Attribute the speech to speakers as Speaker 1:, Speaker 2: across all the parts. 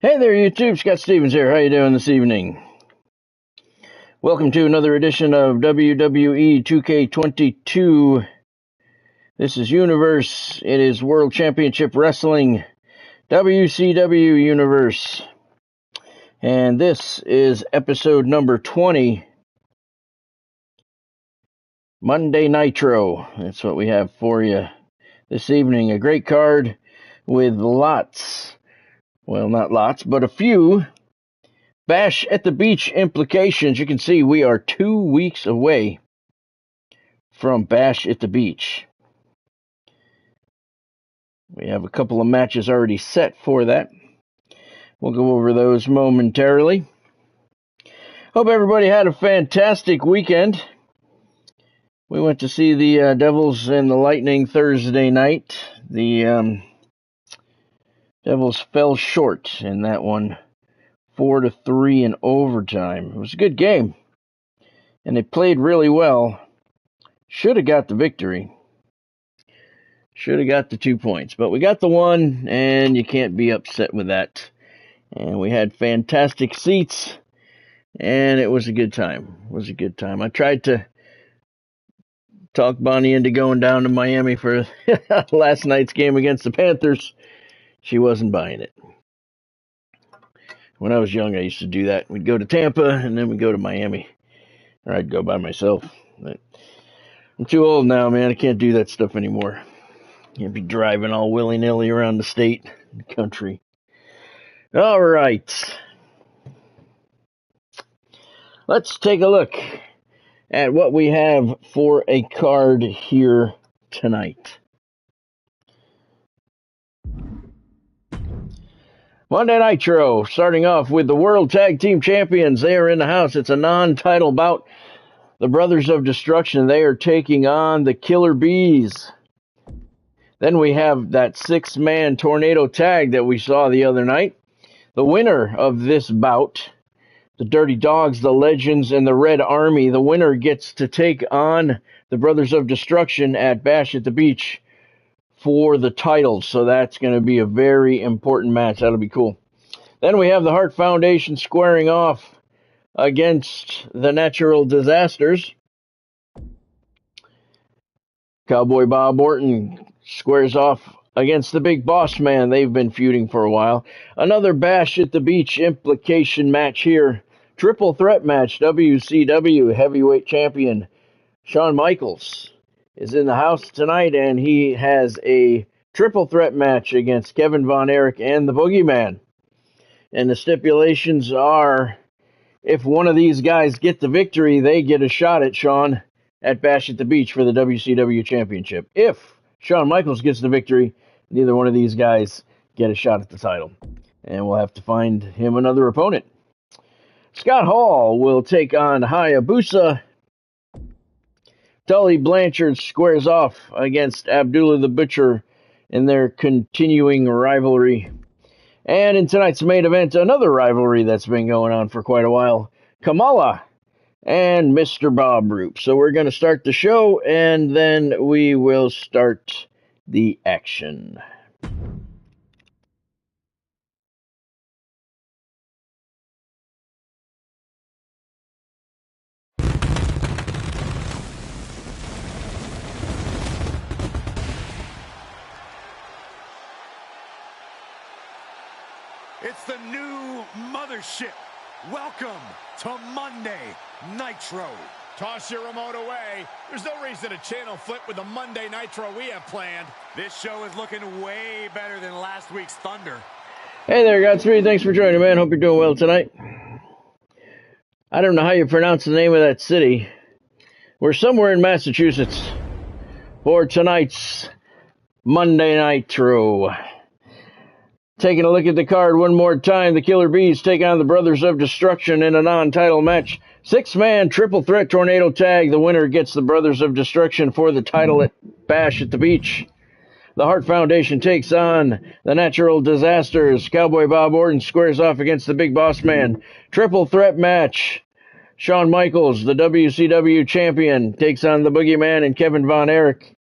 Speaker 1: Hey there, YouTube. Scott Stevens here. How you doing this evening? Welcome to another edition of WWE 2K22. This is Universe. It is World Championship Wrestling, WCW Universe. And this is episode number 20, Monday Nitro. That's what we have for you this evening. A great card with well, not lots, but a few Bash at the Beach implications. You can see we are 2 weeks away from Bash at the Beach. We have a couple of matches already set for that. We'll go over those momentarily. Hope everybody had a fantastic weekend. We went to see the Devils and the Lightning Thursday night. The Devils fell short in that one, 4-3 in overtime. It was a good game, and they played really well. Should have got the victory. Should have got the 2 points, but we got the one, and you can't be upset with that. And we had fantastic seats, and it was a good time. It was a good time. I tried to talk Bonnie into going down to Miami for last night's game against the Panthers. She wasn't buying it. When I was young, I used to do that. We'd go to Tampa, and then we'd go to Miami. Or I'd go by myself. But I'm too old now, man. I can't do that stuff anymore. Can't be driving all willy-nilly around the state and the country. All right. Let's take a look at what we have for a card here tonight. Monday Nitro, starting off with the World Tag Team Champions. They are in the house. It's a non-title bout. The Brothers of Destruction, they are taking on the Killer Bees. Then we have that six-man tornado tag that we saw the other night. The winner of this bout, the Dirty Dogs, the Legends, and the Red Army, the winner gets to take on the Brothers of Destruction at Bash at the Beach for the titles. So that's going to be a very important match. That'll be cool. Then we have the Hart Foundation squaring off against the Natural Disasters. Cowboy Bob Orton squares off against the Big Boss Man. They've been feuding for a while. Another Bash at the Beach implication match here. Triple threat match. WCW Heavyweight Champion Shawn Michaels is in the house tonight, and he has a triple threat match against Kevin Von Erich and the Boogeyman. And the stipulations are, if one of these guys get the victory, they get a shot at Shawn at Bash at the Beach for the WCW Championship. If Shawn Michaels gets the victory, neither one of these guys get a shot at the title. And we'll have to find him another opponent. Scott Hall will take on Hayabusa. Tully Blanchard squares off against Abdullah the Butcher in their continuing rivalry. And in tonight's main event, another rivalry that's been going on for quite a while. Kamala and Mr. Bob Roop. So we're going to start the show, and then we will start the action.
Speaker 2: It's the new mothership. Welcome to Monday Nitro. Toss your remote away. There's no reason to channel flip with the Monday Nitro we have planned. This show is looking way better than last week's Thunder.
Speaker 1: Hey there, Godspeed. Thanks for joining, man. Hope you're doing well tonight. I don't know how you pronounce the name of that city. We're somewhere in Massachusetts for tonight's Monday Nitro. Taking a look at the card one more time, the Killer Bees take on the Brothers of Destruction in a non-title match. Six-man triple threat tornado tag. The winner gets the Brothers of Destruction for the title at Bash at the Beach. The Hart Foundation takes on the Natural Disasters. Cowboy Bob Orton squares off against the Big Boss Man. Triple threat match. Shawn Michaels, the WCW champion, takes on the Boogeyman and Kevin Von Erich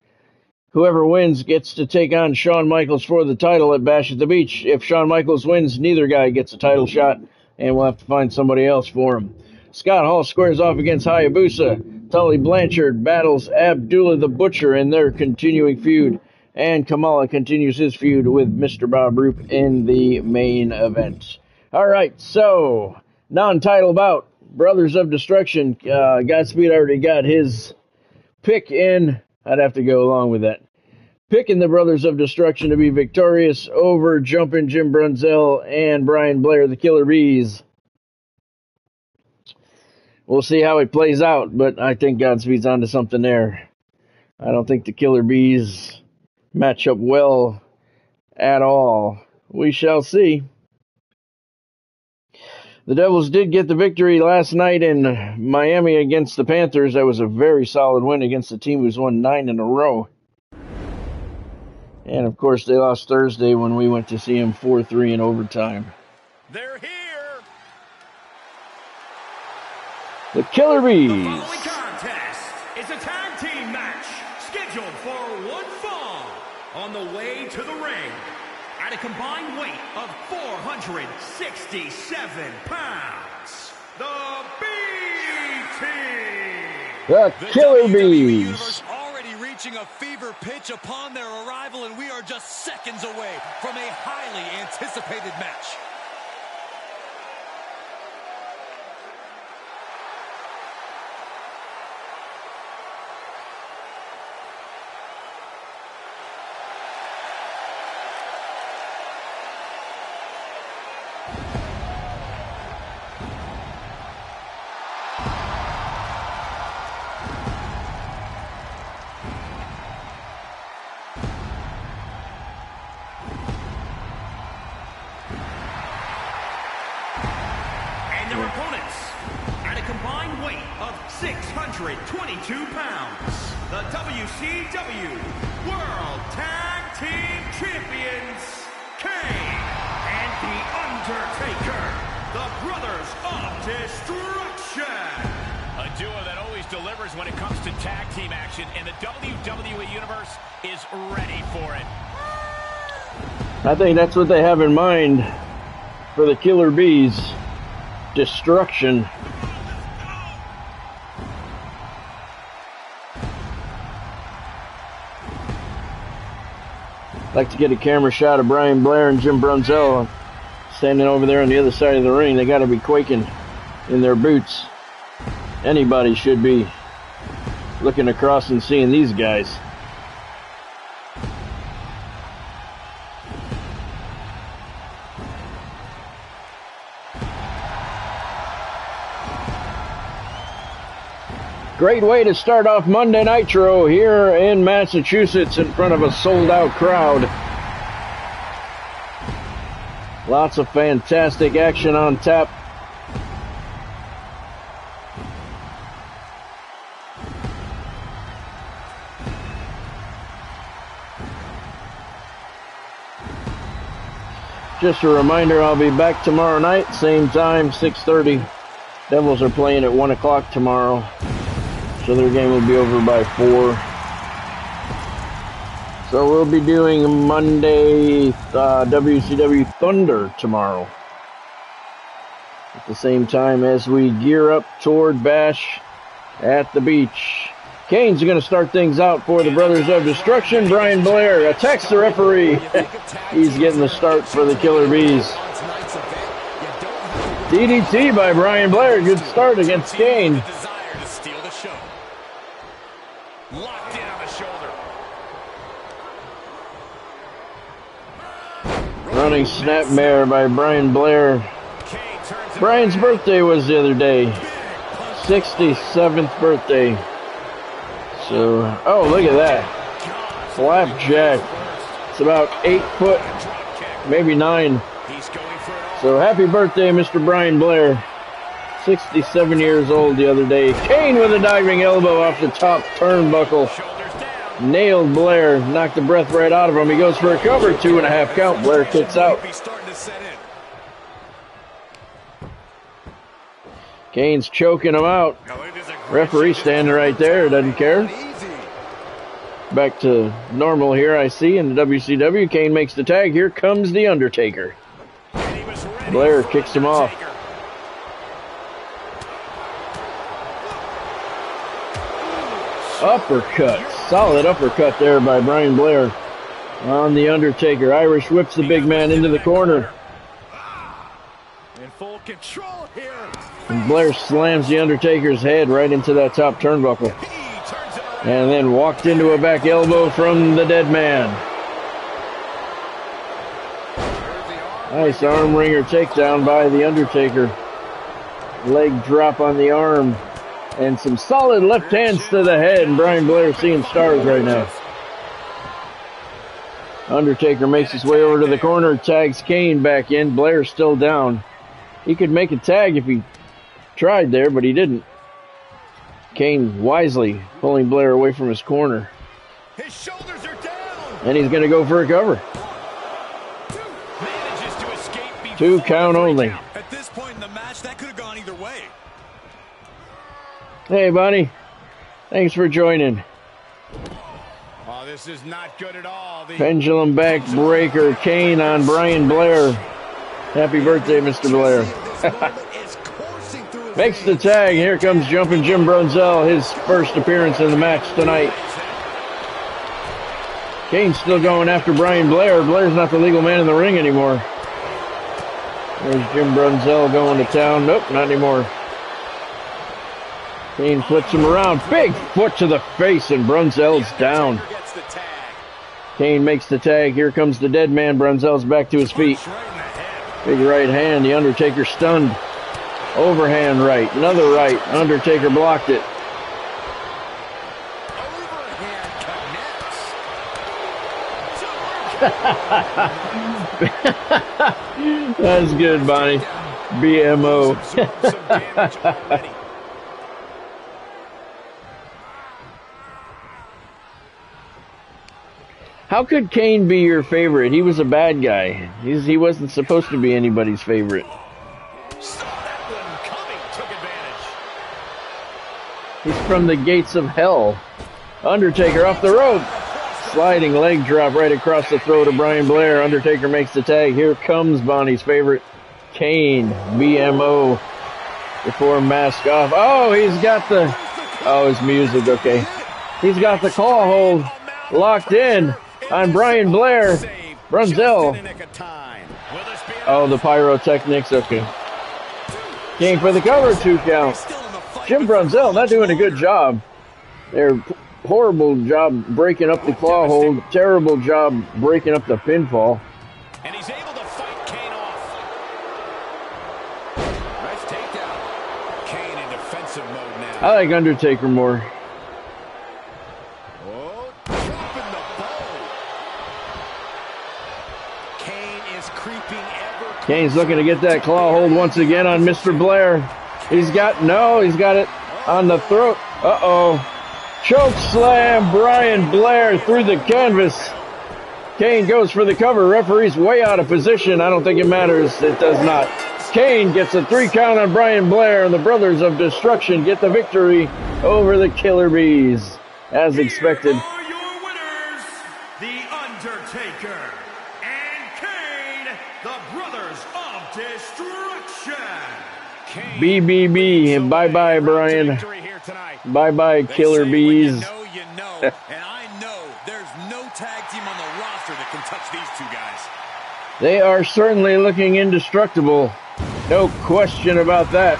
Speaker 1: Whoever wins gets to take on Shawn Michaels for the title at Bash at the Beach. If Shawn Michaels wins, neither guy gets a title shot, and we'll have to find somebody else for him. Scott Hall squares off against Hayabusa. Tully Blanchard battles Abdullah the Butcher in their continuing feud, and Kamala continues his feud with Mr. Bob Roop in the main event. All right, so non-title bout, Brothers of Destruction. Godspeed already got his pick in. I'd have to go along with that. Picking the Brothers of Destruction to be victorious over Jumpin' Jim Brunzell and Brian Blair, the Killer Bees. We'll see how it plays out, but I think Godspeed's onto something there. I don't think the Killer Bees match up well at all. We shall see. The Devils did get the victory last night in Miami against the Panthers. That was a very solid win against a team who's won 9 in a row. And, of course, they lost Thursday when we went to see them 4-3 in overtime.
Speaker 2: They're here.
Speaker 1: The Killer Bees.
Speaker 3: The following contest is a tag team match scheduled for one fall on the way to the ring. At a combined weight of 467 pounds, the B-Team.
Speaker 1: The Killer
Speaker 2: WCW
Speaker 1: Bees.
Speaker 2: Universe already reaching a fever pitch upon their arrival, and we are just seconds away from a highly anticipated match.
Speaker 3: Their opponents, at a combined weight of 622 pounds, the WCW World Tag Team Champions, Kane and The Undertaker, the Brothers of Destruction.
Speaker 2: A duo that always delivers when it comes to tag team action, and the WWE Universe is ready for it.
Speaker 1: I think that's what they have in mind for the Killer Bees. Destruction. I'd like to get a camera shot of Brian Blair and Jim Brunzell standing over there on the other side of the ring. They got to be quaking in their boots. Anybody should be looking across and seeing these guys. Great way to start off Monday Nitro here in Massachusetts in front of a sold-out crowd. Lots of fantastic action on tap. Just a reminder, I'll be back tomorrow night, same time, 6:30. Devils are playing at 1 o'clock tomorrow. So their game will be over by 4. So we'll be doing Monday WCW Thunder tomorrow. At the same time as we gear up toward Bash at the Beach. Kane's going to start things out for the Brothers of Destruction. Brian Blair attacks the referee. He's getting the start for the Killer Bees. DDT by Brian Blair. Good start against Kane.
Speaker 2: Locked in on the shoulder.
Speaker 1: Running snapmare by Brian Blair. Brian's birthday was the other day. 67th birthday. So, oh, look at that. Flapjack. It's about 8 foot, maybe 9. So happy birthday, Mr. Brian Blair. 67 years old the other day. Kane with a diving elbow off the top turnbuckle. Nailed Blair. Knocked the breath right out of him. He goes for a cover. 2.5 count. Blair kicks out. Kane's choking him out. Referee standing right there. Doesn't care. back to normal here, I see, in the WCW. Kane makes the tag. Here comes The Undertaker. Blair kicks him off. Uppercut. Solid uppercut there by Brian Blair on The Undertaker. Irish whips the big man into the corner.
Speaker 2: In full control here.
Speaker 1: And Blair slams The Undertaker's head right into that top turnbuckle. And then walked into a back elbow from the dead man. Nice arm wringer takedown by The Undertaker. Leg drop on the arm. And some solid left hands to the head. And Brian Blair seeing stars right now. Undertaker makes his way over to the corner. Tags Kane back in. Blair's still down. He could make a tag if he tried there, but he didn't. Kane wisely pulling Blair away from his corner.
Speaker 2: His shoulders are down.
Speaker 1: And he's going to go for a cover.
Speaker 2: Manages to escape
Speaker 1: 2 count only.
Speaker 2: At this point in the match, that could have gone either way.
Speaker 1: Hey, Bonnie. Thanks for joining.
Speaker 2: Oh, this is not good at all. The
Speaker 1: Pendulum back breaker. Kane on Brian Blair. Happy birthday, Mr. Blair. Makes the tag. Here comes Jumpin' Jim Brunzell, his first appearance in the match tonight. Kane's still going after Brian Blair. Blair's not the legal man in the ring anymore. There's Jim Brunzell going to town. Nope, not anymore. Kane flips him around. Big foot to the face, and Brunzell's down. Kane makes the tag. Here comes the dead man. Brunzell's back to his feet. Big right hand. The Undertaker stunned. Overhand right. Another right. Undertaker blocked it. That's good, Bonnie. BMO. How could Kane be your favorite? He was a bad guy. He wasn't supposed to be anybody's favorite. He's from the gates of hell. Undertaker off the rope. Sliding leg drop right across the throat of Brian Blair. Undertaker makes the tag. Here comes Bonnie's favorite, Kane. BMO before mask off. Oh, he's got the... Oh, his music, okay. He's got the claw hold locked in on Brian Blair. Brunzell. Oh, the pyrotechnics, okay. Kane for the cover, 2 count. Jim Brunzell not doing a good job. They're horrible job breaking up the claw hold. Terrible job breaking up the pinfall.
Speaker 2: And he's able to fight Kane off. Nice takedown. Kane in defensive mode now.
Speaker 1: I like Undertaker more.
Speaker 2: Oh, dropping the bow. Kane is creeping ever.
Speaker 1: Kane's looking to get that claw hold once again on Mr. Blair. He's got it on the throat. Uh-oh. Choke slam, Brian Blair through the canvas. Kane goes for the cover. Referee's way out of position. I don't think it matters. It does not. Kane gets a 3 count on Brian Blair, and the Brothers of Destruction get the victory over the Killer Bees, as expected.
Speaker 3: Here are your winners, The Undertaker and Kane, the Brothers of Destruction.
Speaker 1: BBB, and bye-bye, Brian. Bye-bye, Killer Bees.
Speaker 2: You know, and I know there's no tag team on the roster that can touch these 2 guys.
Speaker 1: They are certainly looking indestructible. No question about that.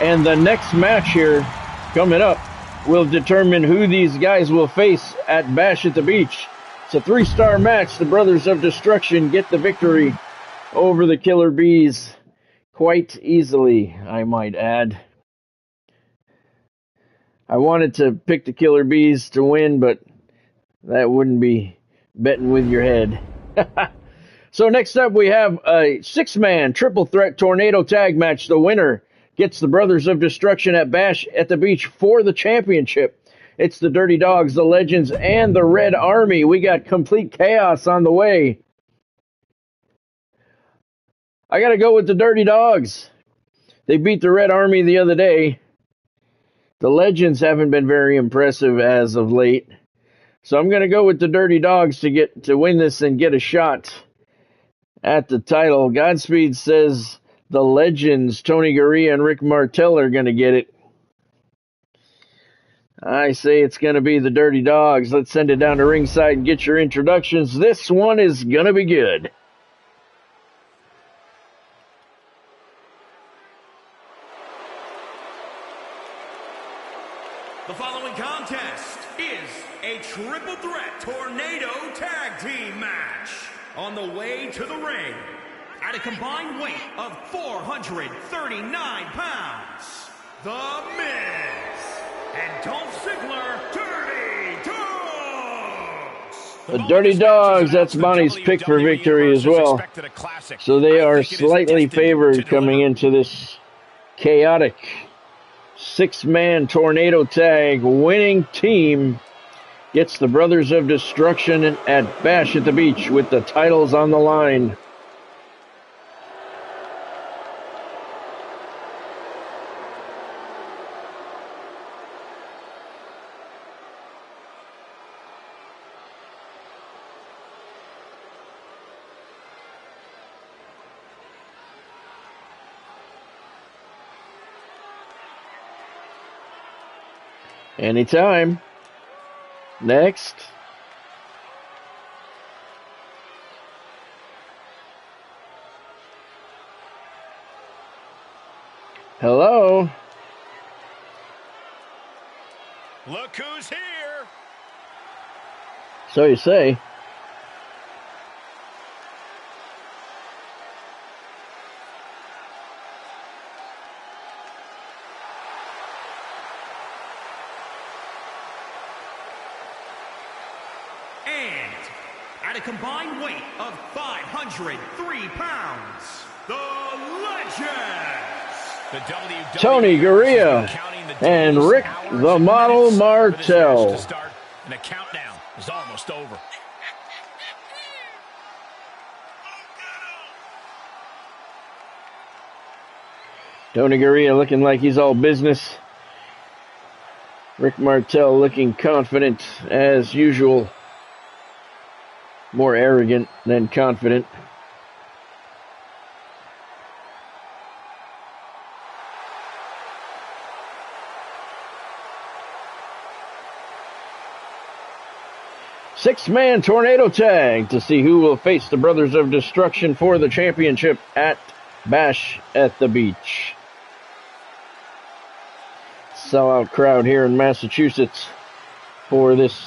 Speaker 1: And the next match here, coming up, will determine who these guys will face at Bash at the Beach. It's a 3-star match. The Brothers of Destruction get the victory over the Killer Bees. Quite easily, I might add. I wanted to pick the Killer Bees to win, but that wouldn't be betting with your head. So next up, we have a 6-man triple threat tornado tag match. The winner gets the Brothers of Destruction at Bash at the Beach for the championship. It's the Dirty Dogs, the Legends, and the Red Army. We got complete chaos on the way. I got to go with the Dirty Dogs. They beat the Red Army the other day. The Legends haven't been very impressive as of late. So I'm going to go with the Dirty Dogs to win this and get a shot at the title. Godspeed says the legends, Tony Garea and Rick Martel, are going to get it. I say it's going to be the Dirty Dogs. Let's send it down to ringside and get your introductions. This one is going to be good.
Speaker 3: The following contest is a triple threat tornado tag team match. On the way to the ring, at a combined weight of 439 pounds, The Miz and Dolph Ziggler, Dirty Dogs.
Speaker 1: The Dirty Dogs, that's Bonnie's pick for victory as well. So they are slightly favored coming into this chaotic six-man tornado tag. Winning team gets the Brothers of Destruction at Bash at the Beach with the titles on the line. Anytime. Next. Hello.
Speaker 2: Look who's here.
Speaker 1: So you say.
Speaker 3: At a combined weight of 503 pounds, the Legends,
Speaker 1: Tony Garea and Rick the Model Martel.
Speaker 2: And the countdown is almost over.
Speaker 1: Tony Garea looking like he's all business. Rick Martel looking confident as usual. More arrogant than confident. Six-man tornado tag to see who will face the Brothers of Destruction for the championship at Bash at the Beach. Sellout crowd here in Massachusetts for this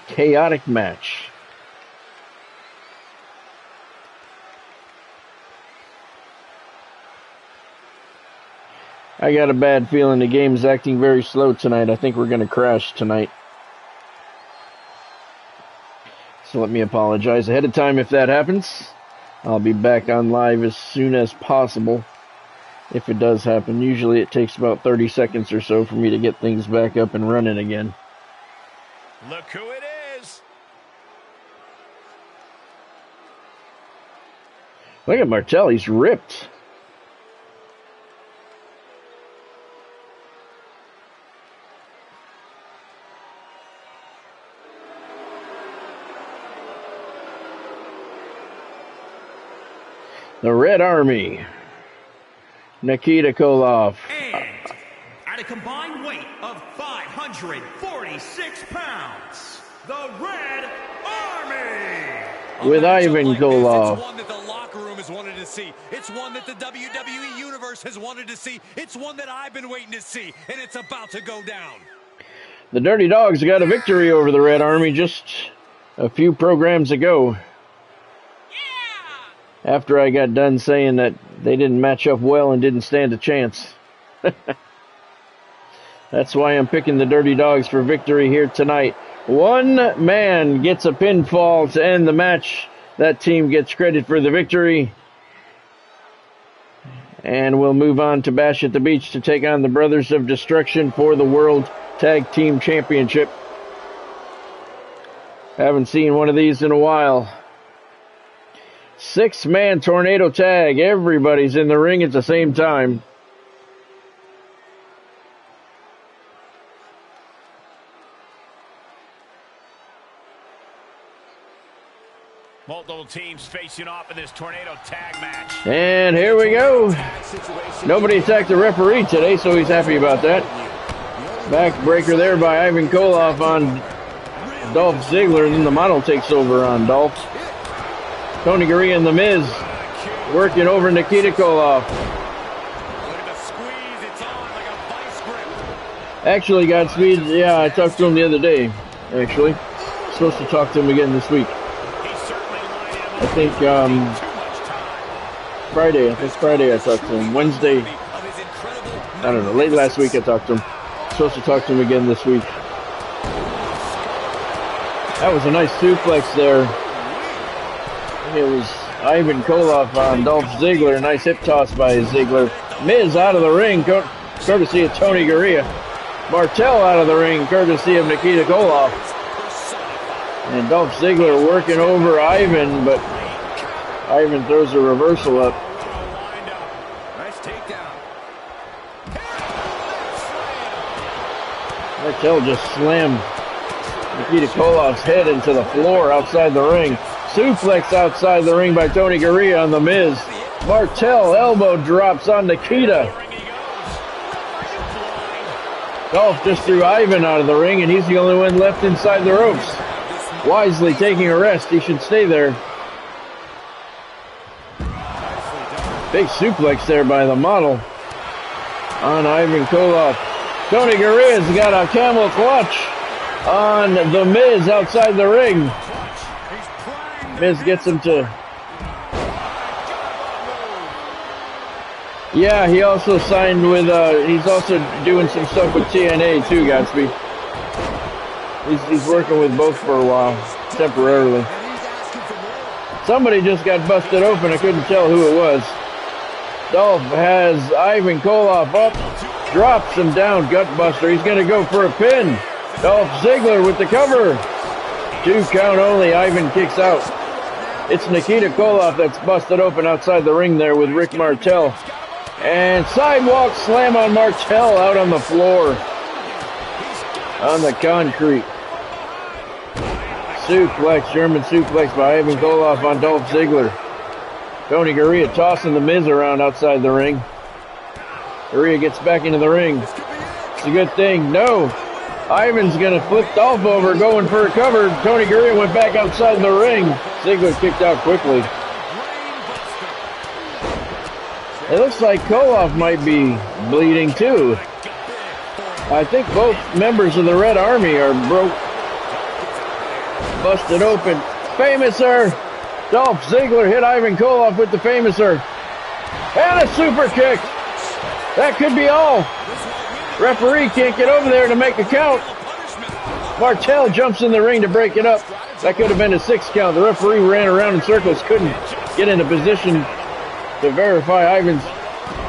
Speaker 1: chaotic match. I got a bad feeling the game's acting very slow tonight. I think we're going to crash tonight. So let me apologize ahead of time if that happens. I'll be back on live as soon as possible if it does happen. Usually it takes about 30 seconds or so for me to get things back up and running again.
Speaker 2: Look who it is.
Speaker 1: Look at Martel. He's ripped. The Red Army, Nikita Koloff.
Speaker 3: And at a combined weight of 546 pounds, the Red Army.
Speaker 1: With Ivan Koloff.
Speaker 4: It's one that the locker room has wanted to see. It's one that the WWE Universe has wanted to see. It's one that I've been waiting to see, and it's about to go down.
Speaker 1: The Dirty Dogs got a victory over the Red Army just a few programs ago. After I got done saying that they didn't match up well and didn't stand a chance. That's why I'm picking the Dirty Dogs for victory here tonight. One man gets a pinfall to end the match. That team gets credit for the victory. And we'll move on to Bash at the Beach to take on the Brothers of Destruction for the World Tag Team Championship. Haven't seen one of these in a while. Six-man tornado tag. Everybody's in the ring at the same time.
Speaker 2: Multiple teams facing off in this tornado tag match.
Speaker 1: And here we go. Nobody attacked the referee today, so he's happy about that. Backbreaker there by Ivan Koloff on Dolph Ziggler, and then the model takes over on Dolph. Tony Gurria and The Miz working over Nikita Koloff. Actually, Godspeed, yeah, I talked to him the other day, actually. Supposed to talk to him again this week. I think Friday I talked to him. Wednesday, I don't know, late last week I talked to him. Supposed to talk to him again this week. That was a nice suplex there. It was Ivan Koloff on Dolph Ziggler. A nice hip toss by Ziggler. Miz out of the ring, courtesy of Tony Gurria. Martel out of the ring, courtesy of Nikita Koloff. And Dolph Ziggler working over Ivan, but Ivan throws a reversal up.
Speaker 2: Nice takedown.
Speaker 1: Martel just slammed Nikita Koloff's head into the floor outside the ring. Suplex outside the ring by Tony Gurria on The Miz. Martel elbow drops on Nikita. Dolph just threw Ivan out of the ring, and he's the only one left inside the ropes. Wisely taking a rest. He should stay there. Big suplex there by the model on Ivan Koloff. Tony Gurria's got a camel clutch on The Miz outside the ring. Miz gets him to... Yeah, he also signed with, he's also doing some stuff with TNA too, Godspeed. He's working with both for a while, temporarily. Somebody just got busted open, I couldn't tell who it was. Dolph has Ivan Koloff up, drops him down, gutbuster. He's gonna go for a pin. Dolph Ziggler with the cover. 2 count only, Ivan kicks out. It's Nikita Koloff that's busted open outside the ring there with Rick Martel. And sidewalk slam on Martel out on the floor. On the concrete. Suplex, German suplex by Ivan Koloff on Dolph Ziggler. Tony Gurria tossing The Miz around outside the ring. Gurria gets back into the ring. It's a good thing. No. Ivan's going to flip Dolph over, going for a cover. Tony Gurria went back outside the ring. Ziggler kicked out quickly. It looks like Koloff might be bleeding too. I think both members of the Red Army are busted open. Famouser. Dolph Ziggler hit Ivan Koloff with the Famouser. And a super kick. That could be all. Referee can't get over there to make a count. Martel jumps in the ring to break it up. That could have been a 6 count. The referee ran around in circles, couldn't get in a position to verify Ivan's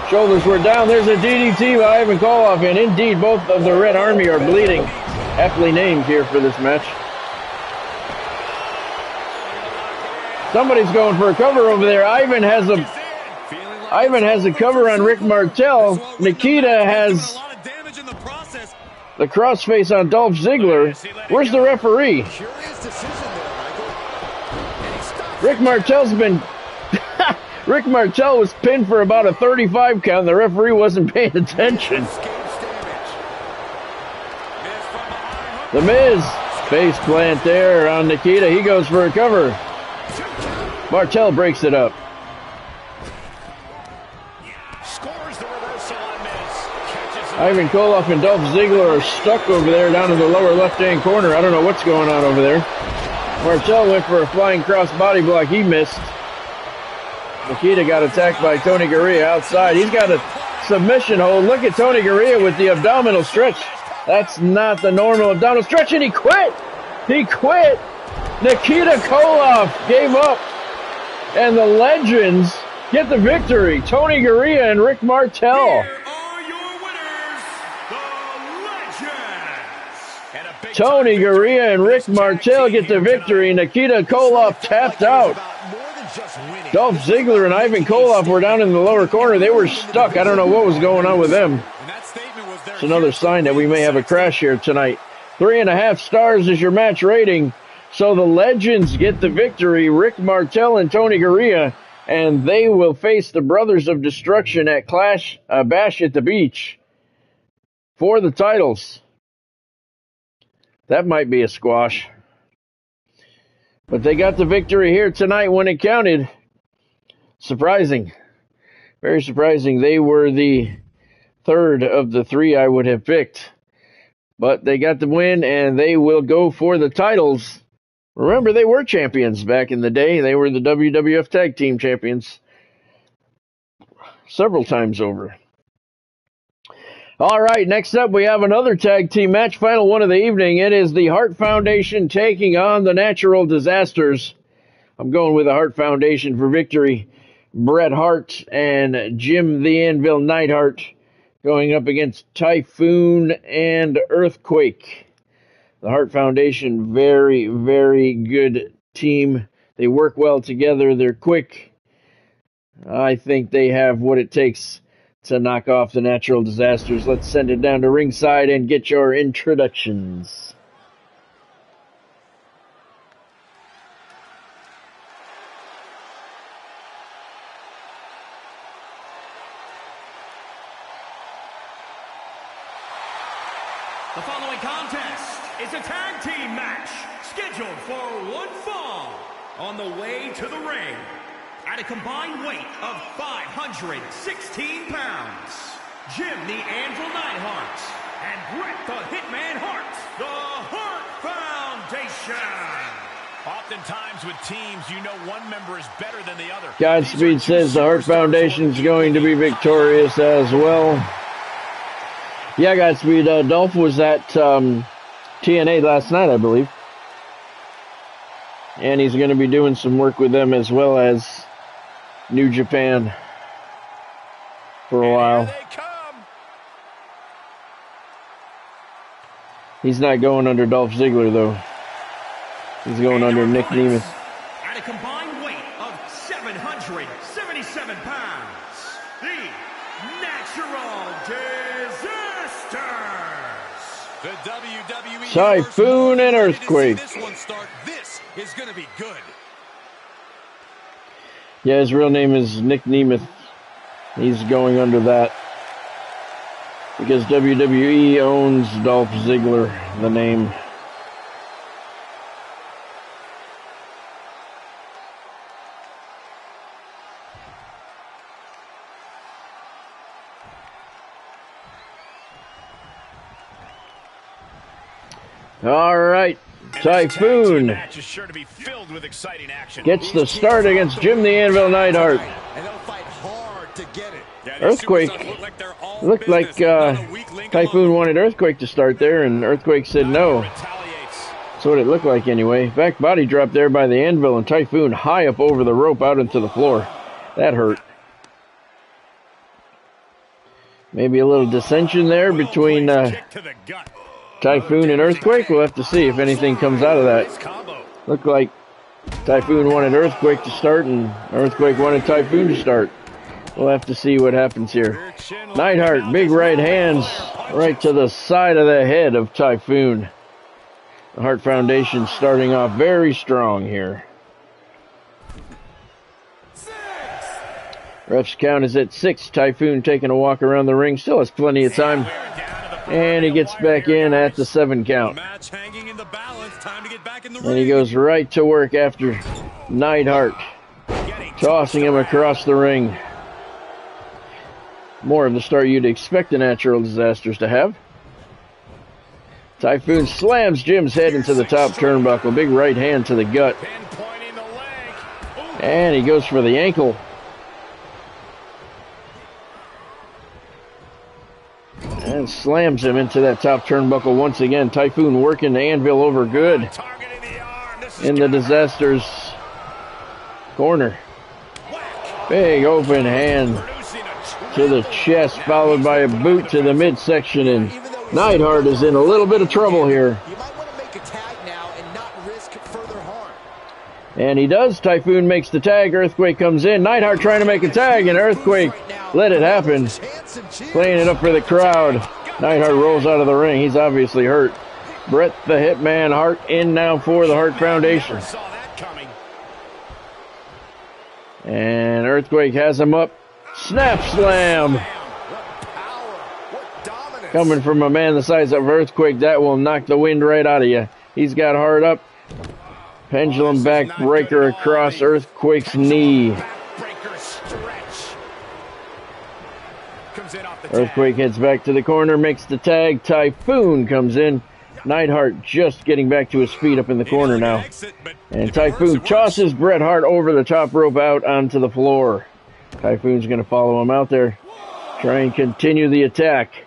Speaker 1: shoulders were down. There's a DDT by Ivan Koloff, and indeed both of the Red Army are bleeding. Aptly named here for this match. Somebody's going for a cover over there. Ivan has a cover on Rick Martel. Nikita has the crossface on Dolph Ziggler. Where's the referee? Rick Martel's been... Rick Martel was pinned for about a 35 count. The referee wasn't paying attention. The Miz, face plant there on Nikita. He goes for a cover. Martel breaks it up. Ivan Koloff and Dolph Ziggler are stuck over there down in the lower left-hand corner. I don't know what's going on over there. Martel went for a flying cross body block. He missed. Nikita got attacked by Tony Gurria outside. He's got a submission hold. Look at Tony Gurria with the abdominal stretch. That's not the normal abdominal stretch, and he quit. He quit. Nikita Koloff gave up. And the Legends get the victory. Tony Gurria and Rick Martel. Tony Gurria and Rick Martel get the victory. Nikita Koloff tapped out. Dolph Ziggler and Ivan Koloff were down in the lower corner. They were stuck. I don't know what was going on with them. It's another sign that we may have a crash here tonight. 3.5 stars is your match rating. So the Legends get the victory, Rick Martel and Tony Gurria, and they will face the Brothers of Destruction at Bash at the Beach for the titles. That might be a squash. But they got the victory here tonight when it counted. Surprising. Very surprising. They were the third of the three I would have picked. But they got the win, and they will go for the titles. Remember, they were champions back in the day. They were the WWF Tag Team Champions several times over. All right, next up we have another tag team match, final one of the evening. It is the Hart Foundation taking on the Natural Disasters. I'm going with the Hart Foundation for victory. Bret Hart and Jim the Anvil Neidhart going up against Typhoon and Earthquake. The Hart Foundation, very, very good team. They work well together. They're quick. I think they have what it takes to knock off the Natural Disasters. Let's send it down to ringside and get your introductions.
Speaker 3: The following contest is a tag team match scheduled for one fall. On the way to the ring, at a combined weight of 516 pounds, Jim the Anvil Neidhart and Bret the Hitman Hart, the Hart Foundation.
Speaker 2: Oftentimes with teams, you know one member is better than the other.
Speaker 1: Godspeed says the Hart Foundation is going to be victorious as well. Yeah, Godspeed. Dolph was at TNA last night, I believe. And he's going to be doing some work with them as well as New Japan for a while.
Speaker 2: Here they come.
Speaker 1: He's not going under Dolph Ziggler, though. He's going under Nick Nemeth.
Speaker 3: At a combined weight of 777 pounds, the Natural Disasters.
Speaker 4: The WWE
Speaker 1: Typhoon and Earthquake.
Speaker 4: This one start. This is going to be good.
Speaker 1: Yeah, his real name is Nick Nemeth. He's going under that because WWE owns Dolph Ziggler, the name. All right, Typhoon
Speaker 2: Match is sure to be filled with exciting action.
Speaker 1: gets the start against Jim the Anvil Neidhart.
Speaker 4: And they'll fight hard to get it.
Speaker 1: Earthquake. Looked like Typhoon wanted Earthquake to start there, and Earthquake said no. That's what it looked like anyway. Back body drop there by the Anvil, and Typhoon high up over the rope out into the floor. That hurt. Maybe a little dissension there between Typhoon and Earthquake. We'll have to see if anything comes out of that. Looked like Typhoon wanted Earthquake to start, and Earthquake wanted Typhoon to start. We'll have to see what happens here. Neidhart, big right hands right to the side of the head of Typhoon. The Hart Foundation starting off very strong here. Ref's count is at 6. Typhoon taking a walk around the ring. Still has plenty of time. And he gets back in at the 7 count. And he goes right to work after Neidhart, tossing him across the ring. More of the start you'd expect the Natural Disasters to have. Typhoon slams Jim's head into the top turnbuckle. Big right hand to the gut. And he goes for the ankle. And slams him into that top turnbuckle once again. Typhoon working the Anvil over good in the Disasters corner. Big open hand to the chest, followed by a boot to the midsection, and Neidhart is in a little bit of trouble here.
Speaker 5: You might want to make a tag now and not risk further harm.
Speaker 1: And he does. Typhoon makes the tag. Earthquake comes in. Neidhart trying to make a tag, and Earthquake let it happen. Playing it up for the crowd. Neidhart rolls out of the ring. He's obviously hurt. Bret the Hitman Hart in now for the Hart Foundation.
Speaker 2: Never saw that coming.
Speaker 1: And Earthquake has him up. Snap slam.
Speaker 5: What power, what dominance.
Speaker 1: Coming from a man the size of Earthquake, that will knock the wind right out of you. He's got Hart up. Pendulum back breaker across Earthquake's knee.
Speaker 2: Backbreaker stretch. Comes in off the
Speaker 1: Earthquake heads back to the corner, makes the tag. Typhoon comes in. Neidhart just getting back to his feet up in the corner now. And Typhoon tosses Bret Hart over the top rope out onto the floor. Typhoon's going to follow him out there. Try and continue the attack.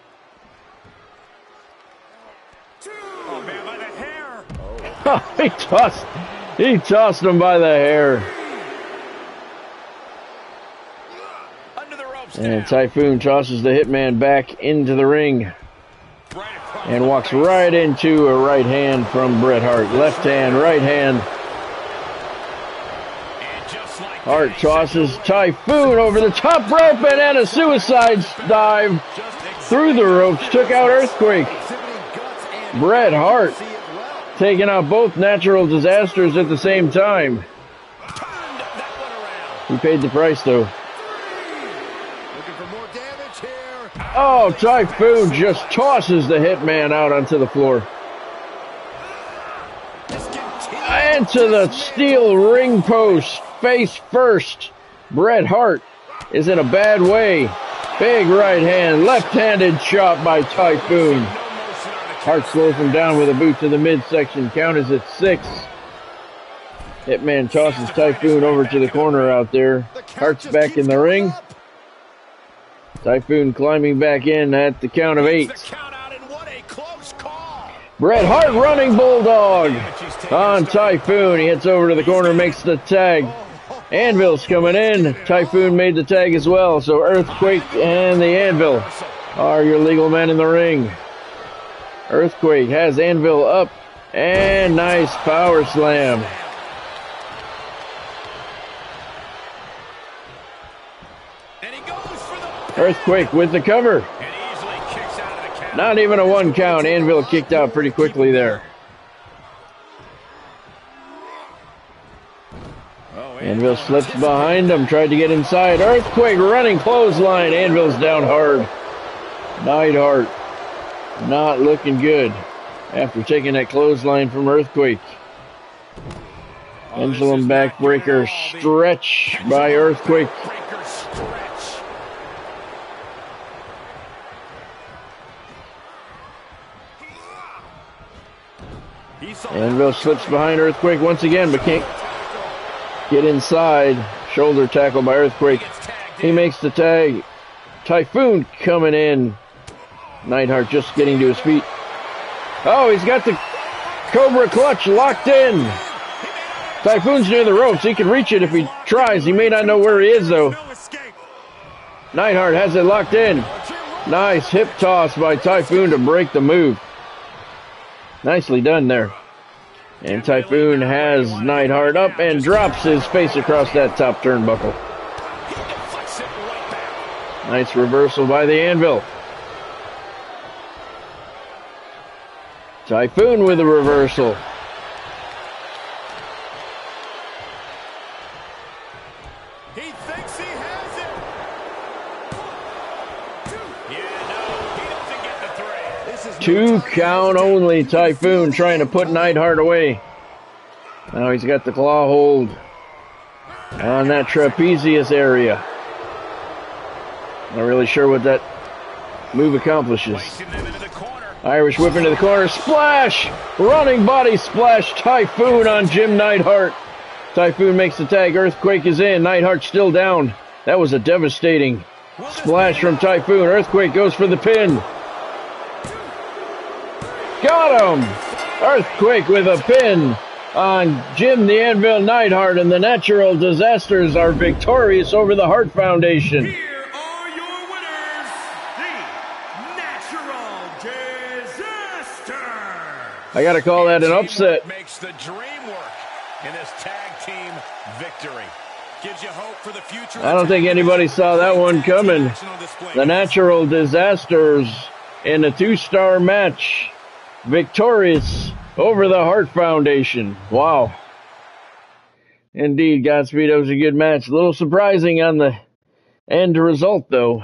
Speaker 2: Oh, man, by the hair.
Speaker 1: He tossed him by the hair.
Speaker 2: Under the ropes
Speaker 1: And
Speaker 2: now.
Speaker 1: Typhoon tosses the Hitman back into the ring.
Speaker 2: Right across
Speaker 1: And
Speaker 2: the
Speaker 1: walks
Speaker 2: face.
Speaker 1: right into a right hand from Bret Hart. Left hand, right hand.
Speaker 2: And just like
Speaker 1: Hart
Speaker 2: that,
Speaker 1: tosses Typhoon over the top rope and then a suicide dive through the ropes. Took out Earthquake.
Speaker 5: Exhibiting guts and
Speaker 1: Bret Hart
Speaker 5: see it well.
Speaker 1: taking out both natural disasters at the same time.
Speaker 2: turned that one around.
Speaker 1: He paid the price though.
Speaker 5: Looking for more damage here.
Speaker 1: Oh, Typhoon just tosses the Hitman out onto the floor.
Speaker 5: Just continue.
Speaker 1: And to the steel ring post, face first. Bret Hart is in a bad way. Big right hand, left-handed chop by Typhoon. Hart slows him down with a boot to the midsection. Count is at 6. Hitman tosses Typhoon over to the corner out there.
Speaker 5: The count
Speaker 1: Hart's
Speaker 5: just
Speaker 1: back
Speaker 5: keeps
Speaker 1: in the
Speaker 5: going
Speaker 1: ring.
Speaker 5: up.
Speaker 1: Typhoon climbing back in at the count of 8.
Speaker 2: The count out, and what a close call.
Speaker 1: Bret Hart running bulldog on Typhoon. He hits over to the corner, makes the tag. Anvil's coming in. Typhoon made the tag as well. So Earthquake and the Anvil are your legal men in the ring. Earthquake has Anvil up. And nice power slam.
Speaker 2: And he goes for the
Speaker 1: Earthquake with the cover.
Speaker 2: and easily kicks out of the count.
Speaker 1: Not even a 1 count. Anvil kicked out pretty quickly there. Anvil slips behind him, tried to get inside. Earthquake running clothesline. Anvil's down hard. Neidhart not looking good after taking that clothesline from Earthquake. Pendulum backbreaker stretch by Earthquake.
Speaker 2: Breaker stretch. He saw
Speaker 1: Anvil slips behind Earthquake once again, but can't get inside. Shoulder tackle by Earthquake. He makes the tag. Typhoon coming in. Neidhart just getting to his feet. Oh, he's got the Cobra clutch locked in. Typhoon's near the ropes. He can reach it if he tries. He may not know where he is, though. Neidhart has it locked in. Nice hip toss by Typhoon to break the move. Nicely done there. And Typhoon has Neidhart up and drops his face across that top turnbuckle.
Speaker 2: he deflects it right back.
Speaker 1: Nice reversal by the Anvil. Typhoon with a reversal.
Speaker 2: He thinks he has it. Yeah, no, he doesn't get the 3.
Speaker 5: This is
Speaker 1: 2 count only. Typhoon trying to put Neidhart away. Now he's got the claw hold on that trapezius area. Not really sure what that move accomplishes.
Speaker 2: Placing them into the corner.
Speaker 1: Irish whip into the corner. Splash! Running body splash. Typhoon on Jim Neidhart. Typhoon makes the tag. Earthquake is in. Neidhart still down. That was a devastating splash from Typhoon. Earthquake goes for the pin. Got him! Earthquake with a pin on Jim the Anvil Neidhart, and the Natural Disasters are victorious over the Hart Foundation.
Speaker 3: Here are your winners, the Natural Disasters.
Speaker 1: I gotta call that an upset.
Speaker 2: Teamwork makes the dream work in this tag team victory. Gives you hope for the future.
Speaker 1: I don't think anybody saw that one coming. The Natural Disasters in a 2-star match victorious over the Hart Foundation. Wow. Indeed, Godspeed, that was a good match. A little surprising on the end result, though.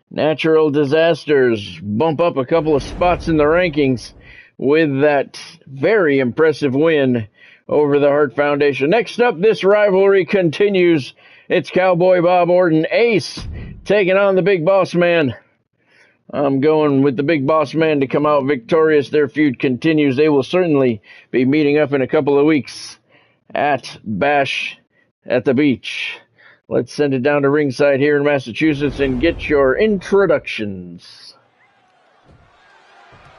Speaker 1: Natural Disasters bump up a couple of spots in the rankings with that very impressive win over the Hart Foundation. Next up, this rivalry continues. It's Cowboy Bob Orton, Ace, taking on the Big Boss Man. I'm going with the Big Boss Man to come out victorious. Their feud continues. They will certainly be meeting up in a couple of weeks at Bash at the Beach. Let's send it down to ringside here in Massachusetts and get your introductions.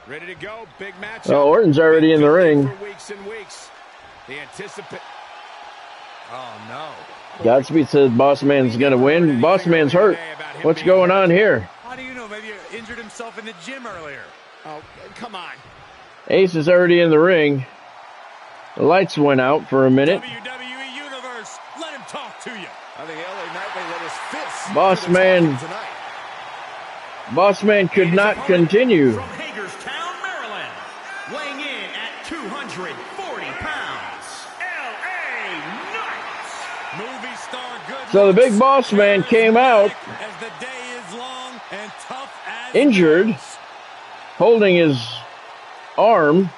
Speaker 2: Ready to go. Big match.
Speaker 1: Oh, Orton's already in the ring.
Speaker 2: Weeks and weeks. The anticipate. Oh no.
Speaker 1: Godspeed says Boss Man's going to win. Boss Man's hurt. What's going on here?
Speaker 4: How do you know? Maybe he injured himself in the gym earlier.
Speaker 2: Oh, come on.
Speaker 1: Ace is already in the ring. The lights went out for a minute.
Speaker 4: WCW Universe, let him talk to you.
Speaker 2: I think LA Knight may let his fists.
Speaker 1: Boss Man could not continue.
Speaker 3: From Hagerstown, Maryland, weighing in at 240 pounds, LA Knight.
Speaker 4: Movie star good.
Speaker 1: So the Big Boss Man came out
Speaker 4: as the day is long and tough as
Speaker 1: injured, holding his arm.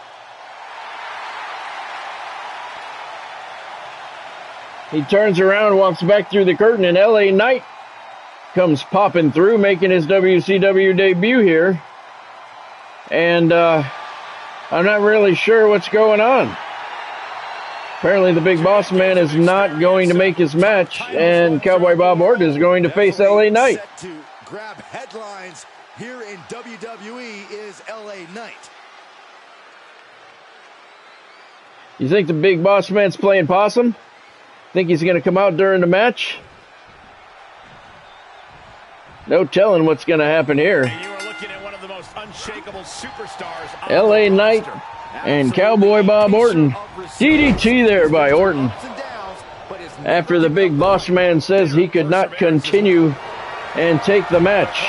Speaker 1: He turns around, walks back through the curtain, and LA Knight comes popping through, making his WCW debut here. And I'm not really sure what's going on. Apparently the Big Boss Man is not going to make his match, and Cowboy Bob Orton is going to face LA Knight.
Speaker 5: Set to grab headlines here in WWE is LA Knight.
Speaker 1: You think the Big Boss Man's playing possum? Think he's going to come out during the match? No telling what's going to happen here.
Speaker 2: And you are looking at one of the most unshakable superstars.
Speaker 1: LA Knight and Cowboy Bob Orton. DDT there by Orton. After the Big Boss Man says he could not continue and take the match.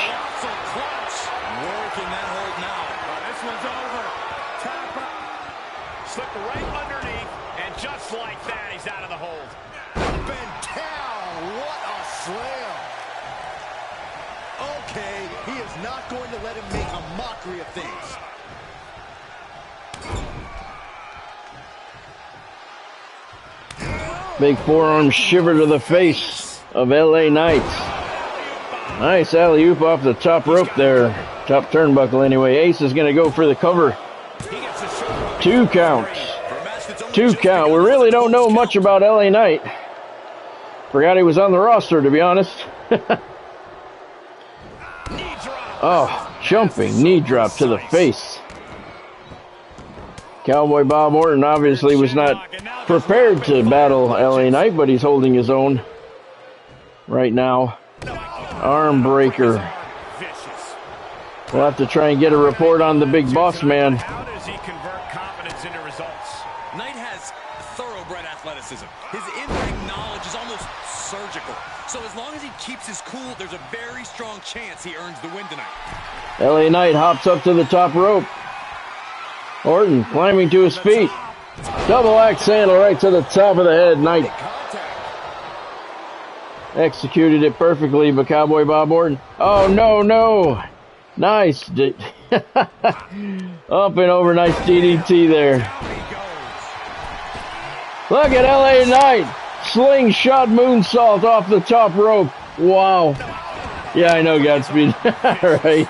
Speaker 4: working that hold now.
Speaker 2: This one's over. Tap up. Slipped right underneath, and just like that, he's out of the hold.
Speaker 5: Up and down. What a slam. Okay, he is not going to let him make a mockery of things.
Speaker 1: Big forearm shiver to the face of LA Knight. Nice alley-oop off the top rope there. Top turnbuckle anyway. Ace is going to go for the cover. 2 count. 2 count. We really don't know much about LA Knight. Forgot he was on the roster, to be honest. Oh, jumping knee drop to the face. Cowboy Bob Orton obviously was not prepared to battle LA Knight, but he's holding his own right now. Arm breaker. We'll have to try and get a report on the Big Boss Man.
Speaker 2: How does he convert confidence into results?
Speaker 4: Knight has thoroughbred athleticism. His in-ring knowledge is almost surgical. So as long as he keeps his cool, there's a very strong chance he earns the win tonight.
Speaker 1: LA Knight hops up to the top rope. Orton climbing to his feet. Double axe handle right to the top of the head. Knight executed it perfectly, but Cowboy Bob Orton. Oh, no, no. Nice. Up and over. Nice DDT there. Look at LA Knight. Slingshot moonsault off the top rope. Wow. Yeah, I know, Godspeed. Right.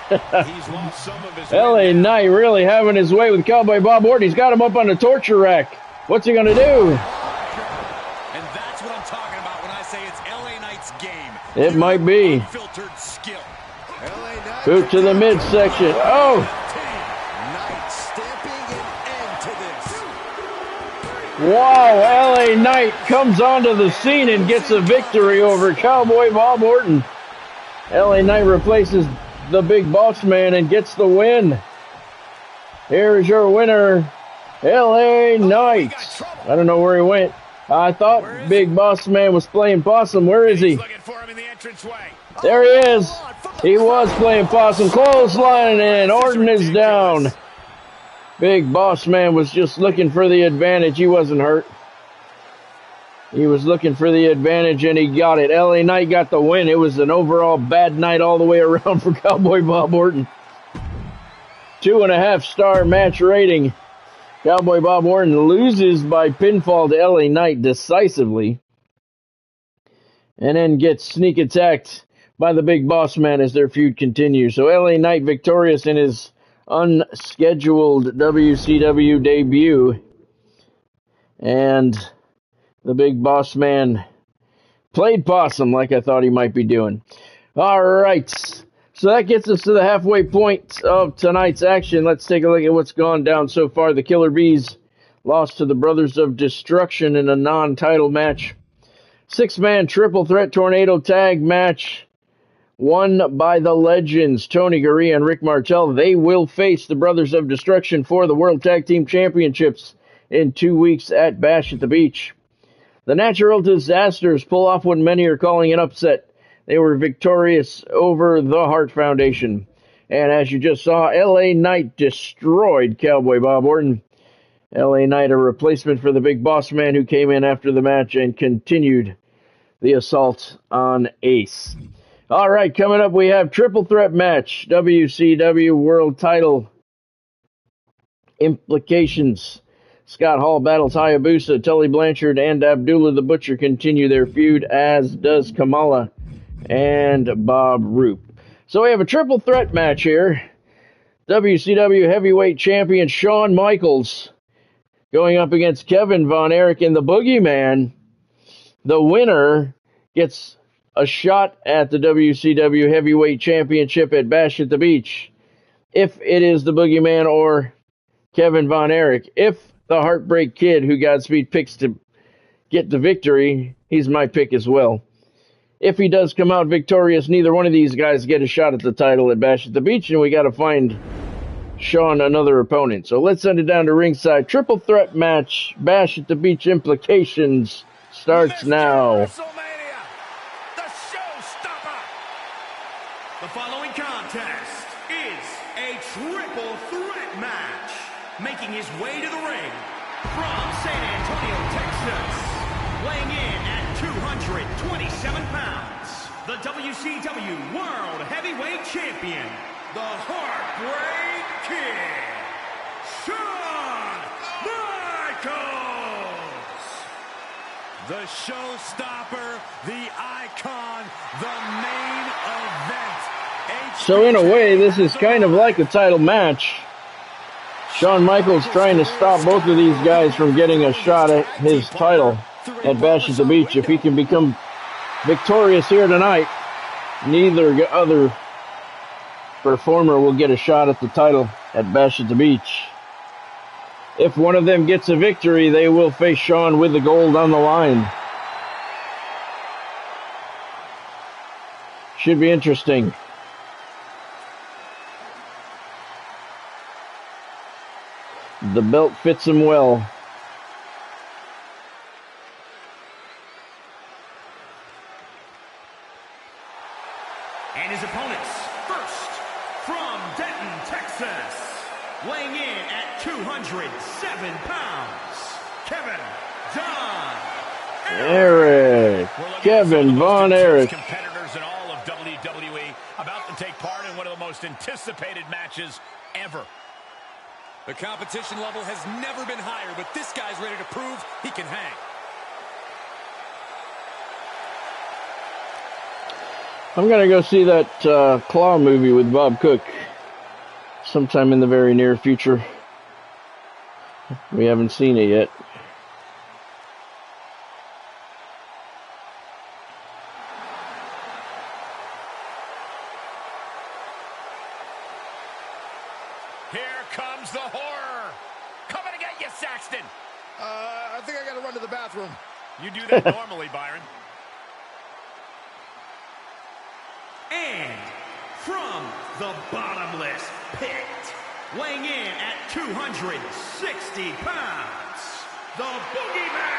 Speaker 1: LA Knight really having his way with Cowboy Bob Orton. He's got him up on the torture rack. What's he going to do?
Speaker 4: And that's what I'm talking about when I say it's LA Knight's game.
Speaker 1: It might be.
Speaker 4: Unfiltered skill.
Speaker 1: Boot to the midsection. Oh!
Speaker 5: Knight stamping an end to this.
Speaker 1: Wow, LA Knight comes onto the scene and gets a victory over Cowboy Bob Orton. LA Knight replaces the Big Boss Man and gets the win. Here is your winner, LA Knight. I don't know where he went. I thought Big Boss Man was playing possum. Where is he?
Speaker 2: Looking for him in the entranceway.
Speaker 1: There he is.
Speaker 5: From the
Speaker 1: He was playing possum. Clothesline, and Orton is down. Big Boss Man was just looking for the advantage. He wasn't hurt. He was looking for the advantage, and he got it. LA Knight got the win. It was an overall bad night all the way around for Cowboy Bob Orton. 2.5-star match rating. Cowboy Bob Orton loses by pinfall to LA Knight decisively, and then gets sneak attacked by the Big Boss Man as their feud continues. So LA Knight victorious in his unscheduled WCW debut, and the Big Boss Man played possum like I thought he might be doing. All right, so that gets us to the halfway point of tonight's action. Let's take a look at what's gone down so far. The Killer Bees lost to the Brothers of Destruction in a non-title match. 6-man triple threat tornado tag match won by the Legends, Tony Gurria and Rick Martel. They will face the Brothers of Destruction for the World Tag Team Championships in 2 weeks at Bash at the Beach. The Natural Disasters pull off what many are calling an upset. They were victorious over the Hart Foundation. And as you just saw, LA Knight destroyed Cowboy Bob Orton. LA Knight, a replacement for the Big Boss Man, who came in after the match and continued the assault on Ace. All right, coming up we have triple threat match, WCW World Title implications. Scott Hall battles Hayabusa. Tully Blanchard and Abdullah the Butcher continue their feud, as does Kamala and Bob Roop. So we have a triple threat match here. WCW Heavyweight Champion Shawn Michaels going up against Kevin Von Erich and the Boogeyman. The winner gets a shot at the WCW Heavyweight Championship at Bash at the Beach, if it is the Boogeyman or Kevin Von Erich. If the Heartbreak Kid, who Godspeed picks to get the victory, he's my pick as well. If he does come out victorious, neither one of these guys get a shot at the title at Bash at the Beach, and we got to find Shawn another opponent. So let's send it down to ringside. Triple threat match, Bash at the Beach implications starts now.
Speaker 3: The following contest is a triple threat match. Making his way to the ring from San Antonio, Texas, weighing in at 227 pounds, the WCW World Heavyweight Champion, the Heartbreak Kid, Shawn Michaels.
Speaker 2: The showstopper, the icon, the main event.
Speaker 1: So in a way, this is kind of like a title match. Shawn Michaels trying to stop both of these guys from getting a shot at his title at Bash at the Beach. If he can become victorious here tonight, neither other performer will get a shot at the title at Bash at the Beach. If one of them gets a victory, they will face Shawn with the gold on the line. Should be interesting. The belt fits him well.
Speaker 3: And his opponents, first, from Denton, Texas, weighing in at 207 pounds, Kevin Von
Speaker 1: Erich. Kevin Von Erich.
Speaker 2: Competitors in all of WWE about to take part in one of the most anticipated matches ever.
Speaker 4: The competition level has never been higher, but this guy's ready to prove he can hang.
Speaker 1: I'm going to go see that Claw movie with Bob Cook sometime in the very near future. We haven't seen it yet.
Speaker 2: Here comes the horror. Coming to get you, Saxton.
Speaker 5: I think I got to run to the bathroom.
Speaker 2: You do that normally, Byron.
Speaker 3: And from the bottomless pit, weighing in at 260 pounds, the Boogeyman!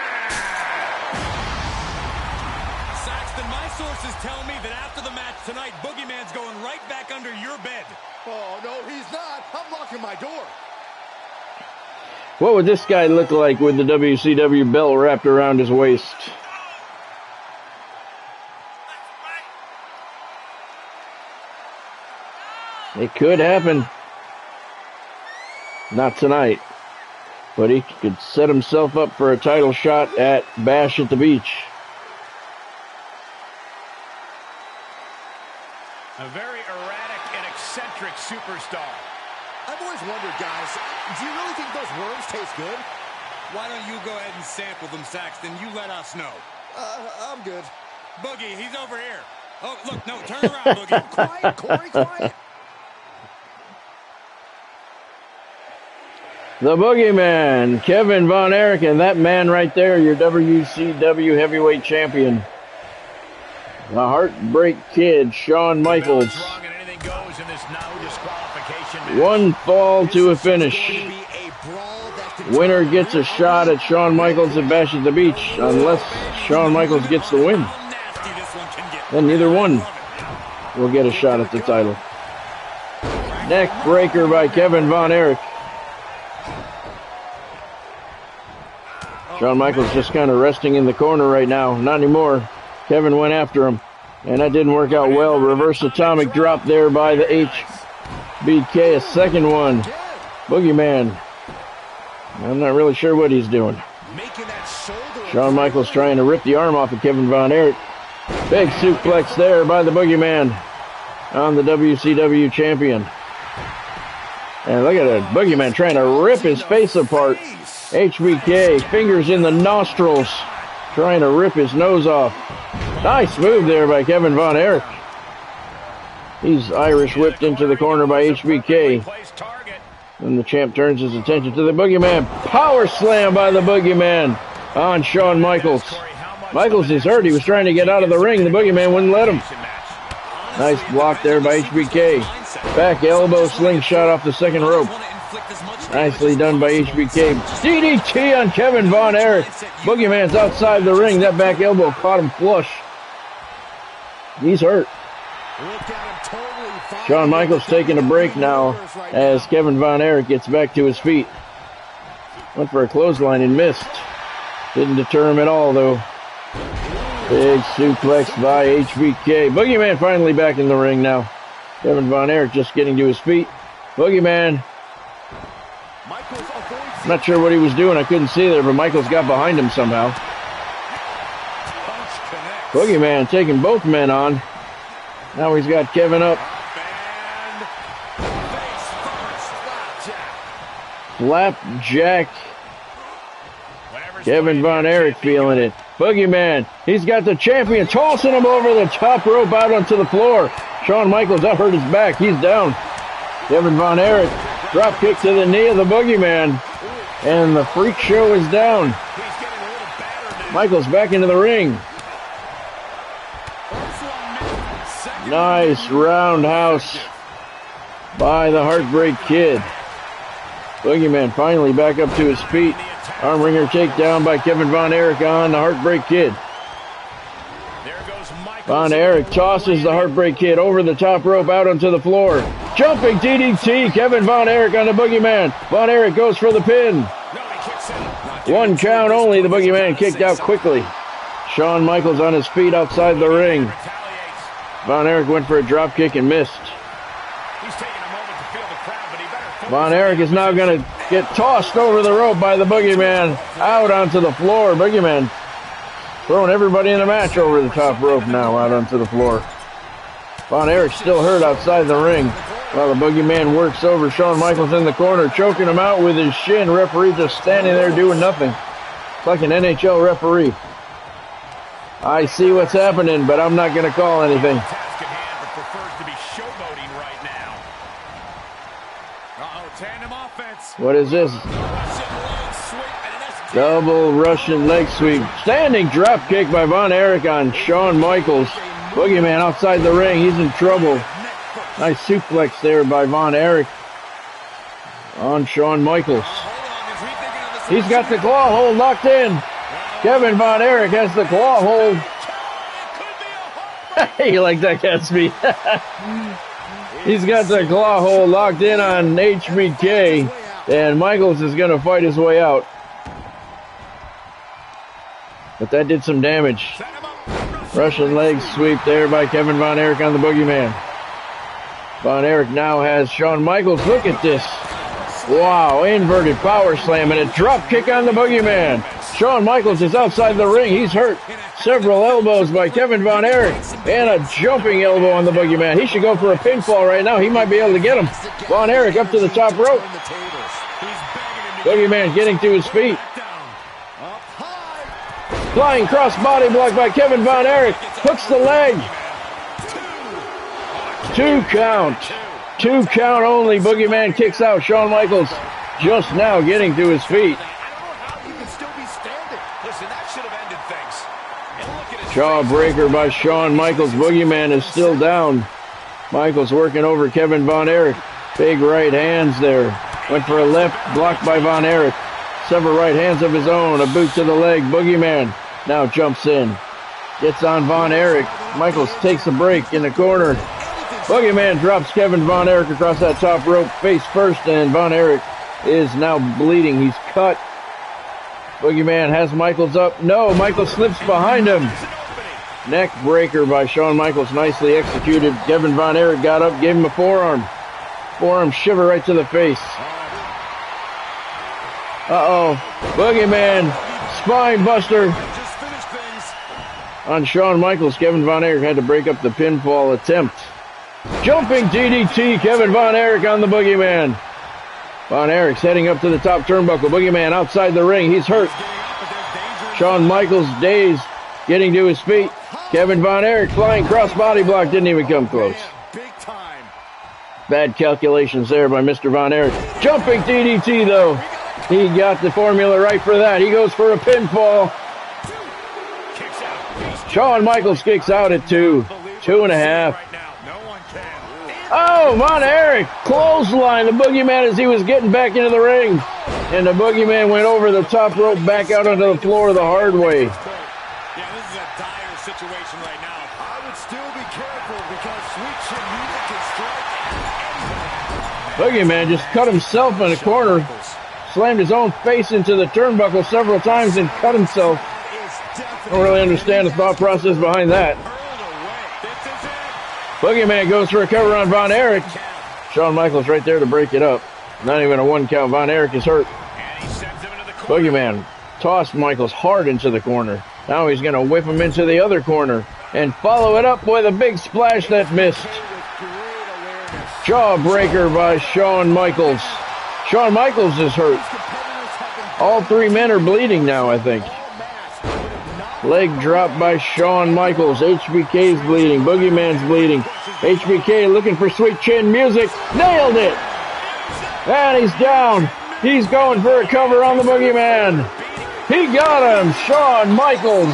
Speaker 4: Austin, my sources tell me that after the match tonight, Boogeyman's going right back under your bed.
Speaker 5: Oh, no, he's not. I'm locking my door.
Speaker 1: What would this guy look like with the WCW belt wrapped around his waist? It could happen. Not tonight. But he could set himself up for a title shot at Bash at the Beach.
Speaker 2: A very erratic and eccentric superstar.
Speaker 5: I've always wondered, guys, do you really think those worms taste good?
Speaker 4: Why don't you go ahead and sample them, Saxton? You let us know.
Speaker 5: I'm good.
Speaker 4: Boogie, he's over here. Oh, look, no, turn around, Boogie.
Speaker 5: Quiet, Corey, quiet.
Speaker 1: The Boogeyman, Kevin Von Erich, and that man right there, your WCW Heavyweight Champion. The Heartbreak Kid, Shawn Michaels. One fall to a finish. Winner gets a shot at Shawn Michaels at Bash at the Beach, unless Shawn Michaels gets the win. Then neither one will get a shot at the title. Neck breaker by Kevin Von Erich. Shawn Michaels just kind of resting in the corner right now. Not anymore. Kevin went after him, and that didn't work out well. Reverse atomic drop there by the HBK. A second one. Boogeyman. I'm not really sure what he's doing. Shawn Michaels trying to rip the arm off of Kevin Von Erich. Big suplex there by the Boogeyman on the WCW champion. And look at it. Boogeyman trying to rip his face apart. HBK, fingers in the nostrils, trying to rip his nose off. Nice move there by Kevin Von Erich. He's Irish whipped into the corner by HBK. And the champ turns his attention to the Boogeyman. Power slam by the Boogeyman on Shawn Michaels. Michaels is hurt. He was trying to get out of the ring. The Boogeyman wouldn't let him. Nice block there by HBK. Back elbow slingshot off the second rope. Nicely done by HBK. DDT on Kevin Von Erich. Boogeyman's outside the ring. That back elbow caught him flush. He's hurt. Shawn Michaels taking a break now as Kevin Von Erich gets back to his feet. Went for a clothesline and missed. Didn't deter him at all, though. Big suplex by HBK. Boogeyman finally back in the ring now. Kevin Von Erich just getting to his feet. Boogeyman. I'm not sure what he was doing. I couldn't see there, but Michaels got behind him somehow. Boogeyman taking both men on. Now he's got Kevin up. Flapjack. Kevin Von Erich feeling it. Boogeyman, he's got the champion tossing him over the top rope out onto the floor. Shawn Michaels, that hurt his back. He's down. Kevin Von Erich, drop kick to the knee of the Boogeyman. And the freak show is down. Michaels back into the ring. Nice roundhouse by the Heartbreak Kid. Boogeyman finally back up to his feet. Arm wringer takedown by Kevin Von Erich on the Heartbreak Kid. Von Erich tosses the Heartbreak Kid over the top rope out onto the floor. Jumping DDT, Kevin Von Erich on the Boogeyman. Von Erich goes for the pin. One count only, the Boogeyman kicked out quickly. Shawn Michaels on his feet outside the ring. Von Erich went for a drop kick and missed. Von Erich is now going to get tossed over the rope by the Boogeyman out onto the floor. Boogeyman throwing everybody in the match over the top rope now out onto the floor. Von Erich still hurt outside the ring while the Boogeyman works over Shawn Michaels in the corner, choking him out with his shin. Referee just standing there doing nothing. It's like an NHL referee. I see what's happening, but I'm not going to call anything. What is this? Double Russian leg sweep. Standing drop kick by Von Erich on Shawn Michaels. Boogeyman outside the ring. He's in trouble. Nice suplex there by Von Erich on Shawn Michaels. He's got the claw hold locked in. Kevin Von Erich has the claw hold You like that, Gatsby? He's got the claw hold locked in on HBK, and Michaels is going to fight his way out. But that did some damage. Russian leg sweep there by Kevin Von Erich on the Boogeyman. Von Erich now has Shawn Michaels. Look at this. Wow, inverted power slam and a drop kick on the Boogeyman. Shawn Michaels is outside the ring. He's hurt. Several elbows by Kevin Von Erich and a jumping elbow on the Boogeyman. He should go for a pinfall right now. He might be able to get him. Von Erich up to the top rope. Boogeyman getting to his feet. Flying cross body block by Kevin Von Erich. Hooks the leg. 2 count. 2 count only. Boogeyman kicks out. Shawn Michaels just now getting to his feet. Jawbreaker by Shawn Michaels. Boogeyman is still down. Michaels working over Kevin Von Erich. Big right hands there. Went for a left, blocked by Von Erich. Several right hands of his own. A boot to the leg. Boogeyman now jumps in. Gets on Von Erich. Michaels takes a break in the corner. Boogeyman drops Kevin Von Erich across that top rope face first, and Von Erich is now bleeding. He's cut. Boogeyman has Michaels up. No, Michaels slips behind him. Neck breaker by Shawn Michaels, nicely executed. Kevin Von Erich got up, gave him a forearm. Forearm shiver right to the face. Uh-oh. Boogeyman, spine buster on Shawn Michaels. Kevin Von Erich had to break up the pinfall attempt. Jumping DDT, Kevin Von Erich on the Boogeyman. Von Erich's heading up to the top turnbuckle. Boogeyman outside the ring. He's hurt. Shawn Michaels dazed, getting to his feet. Kevin Von Erich flying crossbody block. Didn't even come close. Bad calculations there by Mr. Von Erich. Jumping DDT, though. He got the formula right for that. He goes for a pinfall. Shawn Michaels kicks out at 2. 2.5. Oh, Von Erich clothesline the Boogeyman as he was getting back into the ring. And the Boogeyman went over the top rope back out onto the floor the hard way.
Speaker 2: Yeah, this is a dire situation right now. I would still be careful because sweet chin music can strike.
Speaker 1: Boogeyman just cut himself in the corner. Slammed his own face into the turnbuckle several times and cut himself. I don't really understand the thought process behind that. Boogeyman goes for a cover on Von Erich. Shawn Michaels right there to break it up. Not even a 1 count. Von Erich is hurt. Boogeyman tossed Michaels hard into the corner. Now he's going to whip him into the other corner and follow it up with a big splash that missed. Jawbreaker by Shawn Michaels. Shawn Michaels is hurt. All 3 men are bleeding now, I think. Leg drop by Shawn Michaels. HBK's bleeding. Boogeyman's bleeding. HBK looking for sweet chin music. Nailed it! And he's down. He's going for a cover on the Boogeyman. He got him. Shawn Michaels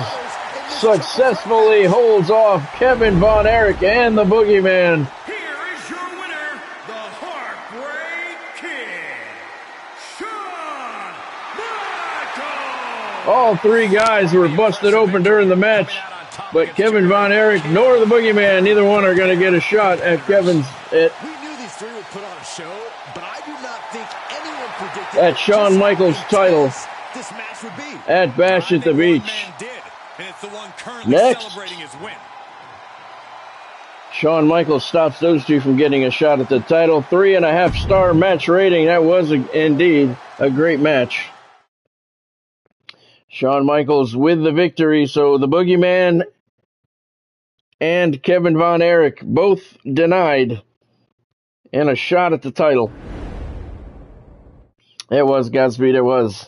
Speaker 1: successfully holds off Kevin Von Erich and the Boogeyman.
Speaker 3: Here is your winner, the Heartbreak Kid, Shawn Michaels.
Speaker 1: All 3 guys were busted open during the match, but Kevin Von Erich nor the Boogeyman, neither one are going to get a shot at Kevin's.
Speaker 5: We knew these 3 would put on a show, but I do not think anyone predicted
Speaker 1: At Shawn Michaels' title
Speaker 5: this match would be.
Speaker 1: at Bash at the Beach.
Speaker 4: And it's the one currently
Speaker 1: Next.
Speaker 4: celebrating his win.
Speaker 1: Shawn Michaels stops those 2 from getting a shot at the title. 3.5-star match rating. That was indeed a great match. Shawn Michaels with the victory. So the Boogeyman and Kevin Von Erich both denied and a shot at the title. It was, Godspeed, it was.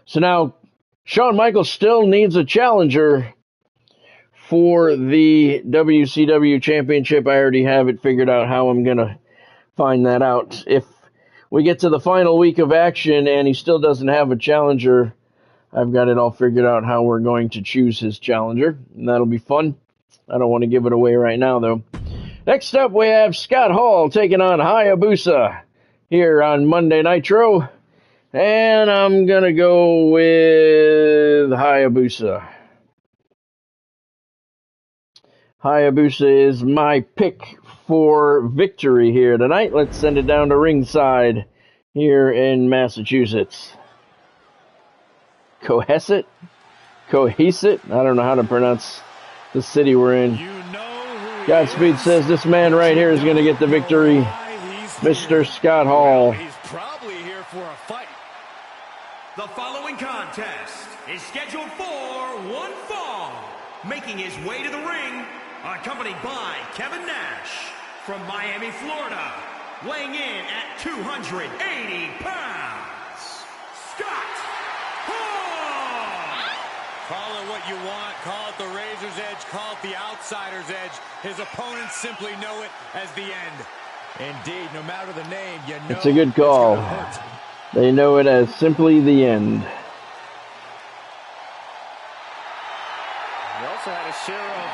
Speaker 1: So now Shawn Michaels still needs a challenger for the WCW Championship. I already have it figured out how I'm going to find that out. If we get to the final week of action and he still doesn't have a challenger, I've got it all figured out how we're going to choose his challenger, and that'll be fun. I don't want to give it away right now, though. Next up, we have Scott Hall taking on Hayabusa here on Monday Nitro, and I'm going to go with Hayabusa. Hayabusa is my pick for victory here tonight. Let's send it down to ringside here in Massachusetts. Cohasset? I don't know how to pronounce the city we're in. Godspeed says this man right here is going to get the victory. Mr. Scott Hall.
Speaker 2: He's probably here for a fight.
Speaker 3: The following contest is scheduled for one fall. Making his way to the ring, accompanied by Kevin Nash from Miami, Florida, weighing in at 280 pounds, Scott Hall!
Speaker 4: Call it what you want, call it the razor's edge, call it the outsider's edge. His opponents simply know it as the end.
Speaker 2: Indeed, no matter the name, you know
Speaker 1: it's a good call. They know it as simply the end.
Speaker 2: He also had a share of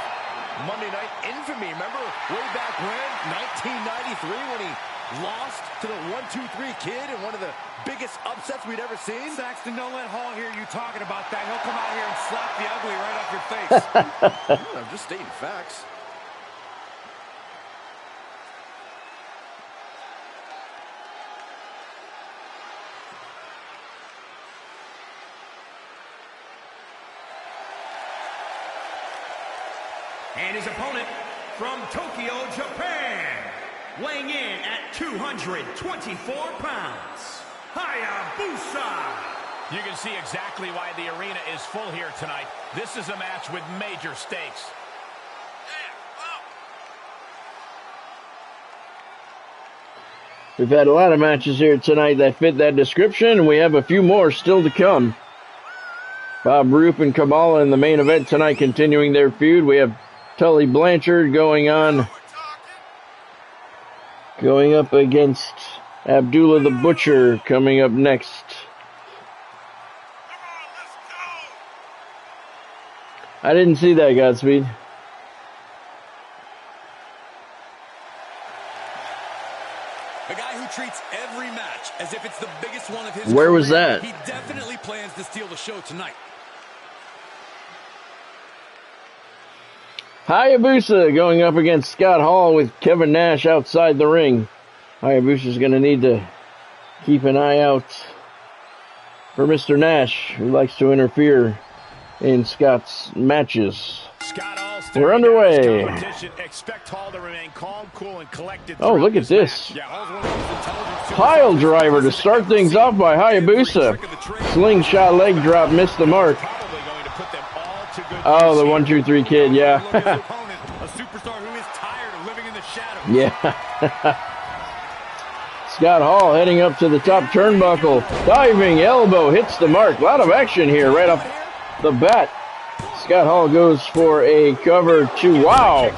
Speaker 2: Monday Night infamy. Remember way back when, 1993, when he lost to the 1-2-3 Kid in one of the biggest upsets we'd ever seen?
Speaker 6: Saxton, don't let Hall hear you talking about that. He'll come out here and slap the ugly right off your face.
Speaker 2: I'm just stating facts.
Speaker 3: And his opponent from Tokyo, Japan, weighing in at 224 pounds, Hayabusa.
Speaker 2: You can see exactly why the arena is full here tonight. This is a match with major stakes.
Speaker 1: We've had a lot of matches here tonight that fit that description, and we have a few more still to come. Bob Roop and Kamala in the main event tonight, continuing their feud. We have Tully Blanchard going up against Abdullah the Butcher coming up next. I didn't see that, Godspeed.
Speaker 4: A guy who treats every match as if it's the biggest one of his
Speaker 1: Where
Speaker 4: career.
Speaker 1: was that?
Speaker 4: He definitely plans to steal the show tonight.
Speaker 1: Hayabusa going up against Scott Hall with Kevin Nash outside the ring. Hayabusa's going to need to keep an eye out for Mr. Nash, who likes to interfere in Scott's matches. We're underway.
Speaker 2: Expect Hall to remain calm, cool, and collected.
Speaker 1: Oh, look at this. Pile driver to start things off by Hayabusa. Slingshot leg drop, missed the mark. Oh, the 1-2-3 Kid, yeah.
Speaker 2: A superstar who is tired of living in the shadows.
Speaker 1: Yeah. Scott Hall heading up to the top turnbuckle. Diving elbow hits the mark. A lot of action here right off the bat. Scott Hall goes for a cover two. Wow.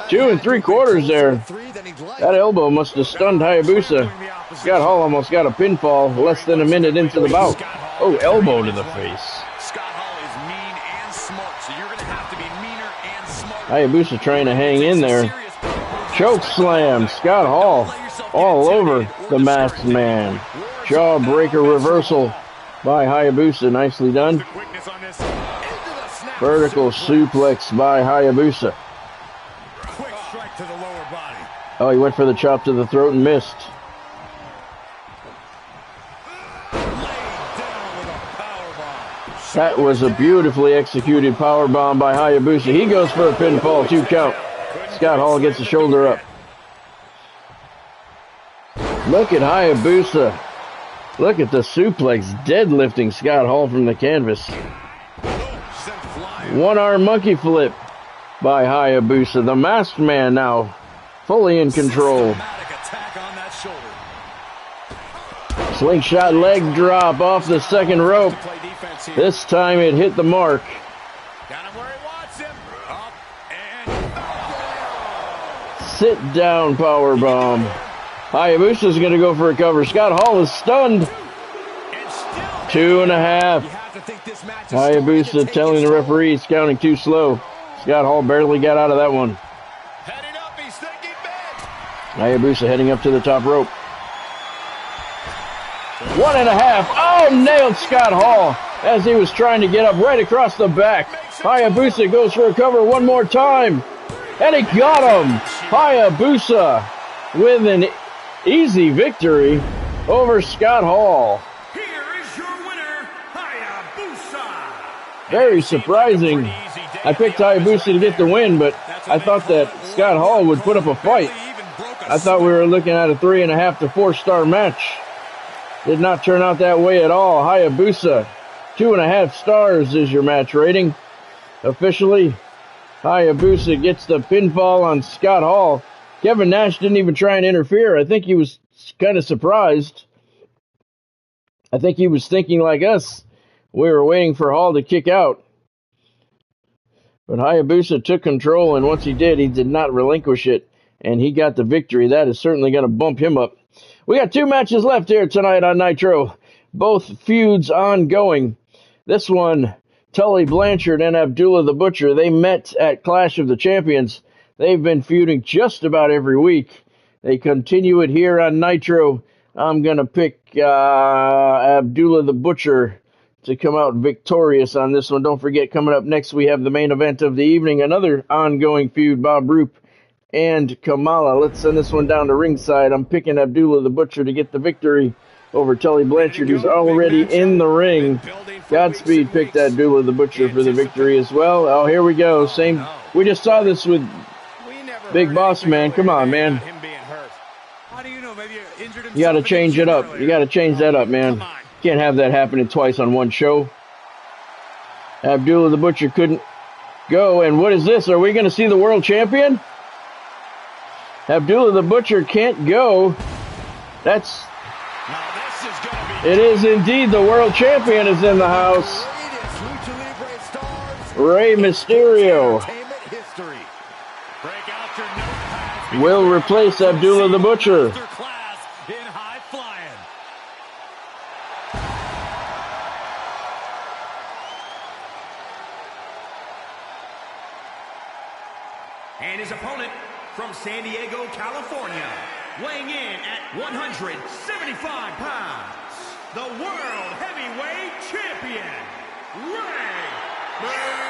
Speaker 1: 2 3/4 there. That elbow must have stunned Hayabusa. Scott Hall almost got a pinfall less than a minute into the bout. Oh, elbow to the face. Hayabusa trying to hang in there. Choke slam. Scott Hall all over the masked man. Jawbreaker reversal by Hayabusa. Nicely done. Vertical suplex by Hayabusa.
Speaker 2: Quick strike to the lower body.
Speaker 1: Oh, he went for the chop to the throat and missed. That was a beautifully executed powerbomb by Hayabusa. He goes for a pinfall, 2 count. Scott Hall gets the shoulder up. Look at Hayabusa. Look at the suplex deadlifting Scott Hall from the canvas. 1-arm monkey flip by Hayabusa. The masked man now fully in control. Slingshot leg drop off the second rope. This time it hit the mark.
Speaker 2: Got him where he wants him. Up and
Speaker 1: Sit down powerbomb. Hayabusa's going to go for a cover. Scott Hall is stunned. 2.5. Hayabusa telling the referee he's counting too slow. Scott Hall barely got out of that one.
Speaker 2: heading up. He's thinking big.
Speaker 1: Hayabusa heading up to the top rope. 1.5. Oh, nailed Scott Hall as he was trying to get up right across the back. Hayabusa goes for a cover one more time. And he got him! Hayabusa with an easy victory over Scott Hall.
Speaker 3: Here is your winner, Hayabusa.
Speaker 1: Very surprising. I picked Hayabusa to get the win, but I thought that Scott Hall would put up a fight. I thought we were looking at a 3.5 to 4-star match. Did not turn out that way at all. Hayabusa, 2.5 stars is your match rating. Officially, Hayabusa gets the pinfall on Scott Hall. Kevin Nash didn't even try and interfere. I think he was kind of surprised. I think he was thinking like us. We were waiting for Hall to kick out. But Hayabusa took control, and once he did not relinquish it, and he got the victory. That is certainly going to bump him up. We got 2 matches left here tonight on Nitro. Both feuds ongoing. This one, Tully Blanchard and Abdullah the Butcher, they met at Clash of the Champions. They've been feuding just about every week. They continue it here on Nitro. I'm going to pick Abdullah the Butcher to come out victorious on this one. Don't forget, coming up next, we have the main event of the evening, another ongoing feud, Bob Roop and Kamala. Let's send this one down to ringside. I'm picking Abdullah the Butcher to get the victory over Tully Blanchard, who's already in the ring. Godspeed picked Abdullah the Butcher for the victory as well. Oh, here we go. Same. We just saw this with Big Boss Man. Come on, man. You got to change it up. You got to change that up, man. Can't have that happening twice on one show. Abdullah the Butcher couldn't go. And what is this? Are we going to see the world champion? Abdullah the Butcher can't go. It is indeed the world champion is in the house. Rey Mysterio will replace Abdullah the Butcher.
Speaker 3: And his opponent from San Diego, California, weighing in at 175 pounds, the World Heavyweight Champion, Rey Mysterio!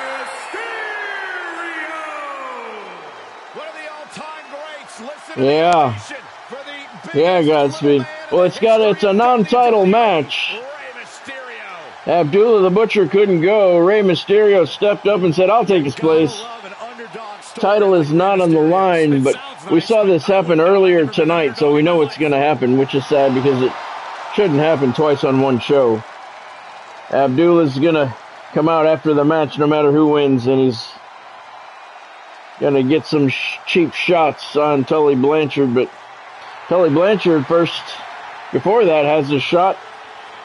Speaker 2: One of the all-time greats. Listen
Speaker 1: Yeah, Godspeed. Well, it's a non-title match. Abdullah the Butcher couldn't go. Rey Mysterio stepped up and said, I'll take his place. Title is not on the line, but we saw this happen earlier tonight, so we know it's going to happen, which is sad because it shouldn't happen twice on one show. Abdullah's going to come out after the match no matter who wins, and he's going to get some cheap shots on Tully Blanchard, but Tully Blanchard first, before that, has a shot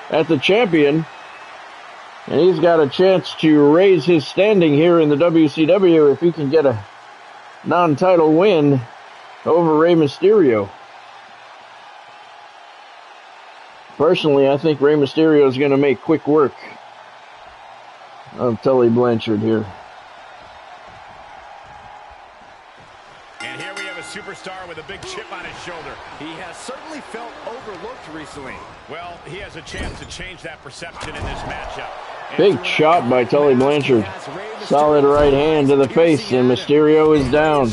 Speaker 1: at the champion, and he's got a chance to raise his standing here in the WCW if he can get a non-title win over Rey Mysterio. Personally, I think Rey Mysterio is going to make quick work of Tully Blanchard here.
Speaker 2: And here we have a superstar with a big chip on his shoulder.
Speaker 6: He has certainly felt overlooked recently.
Speaker 2: Well, he has a chance to change that perception in this matchup.
Speaker 1: Big shot by Tully Blanchard. Solid right hand to the face, and Mysterio is down.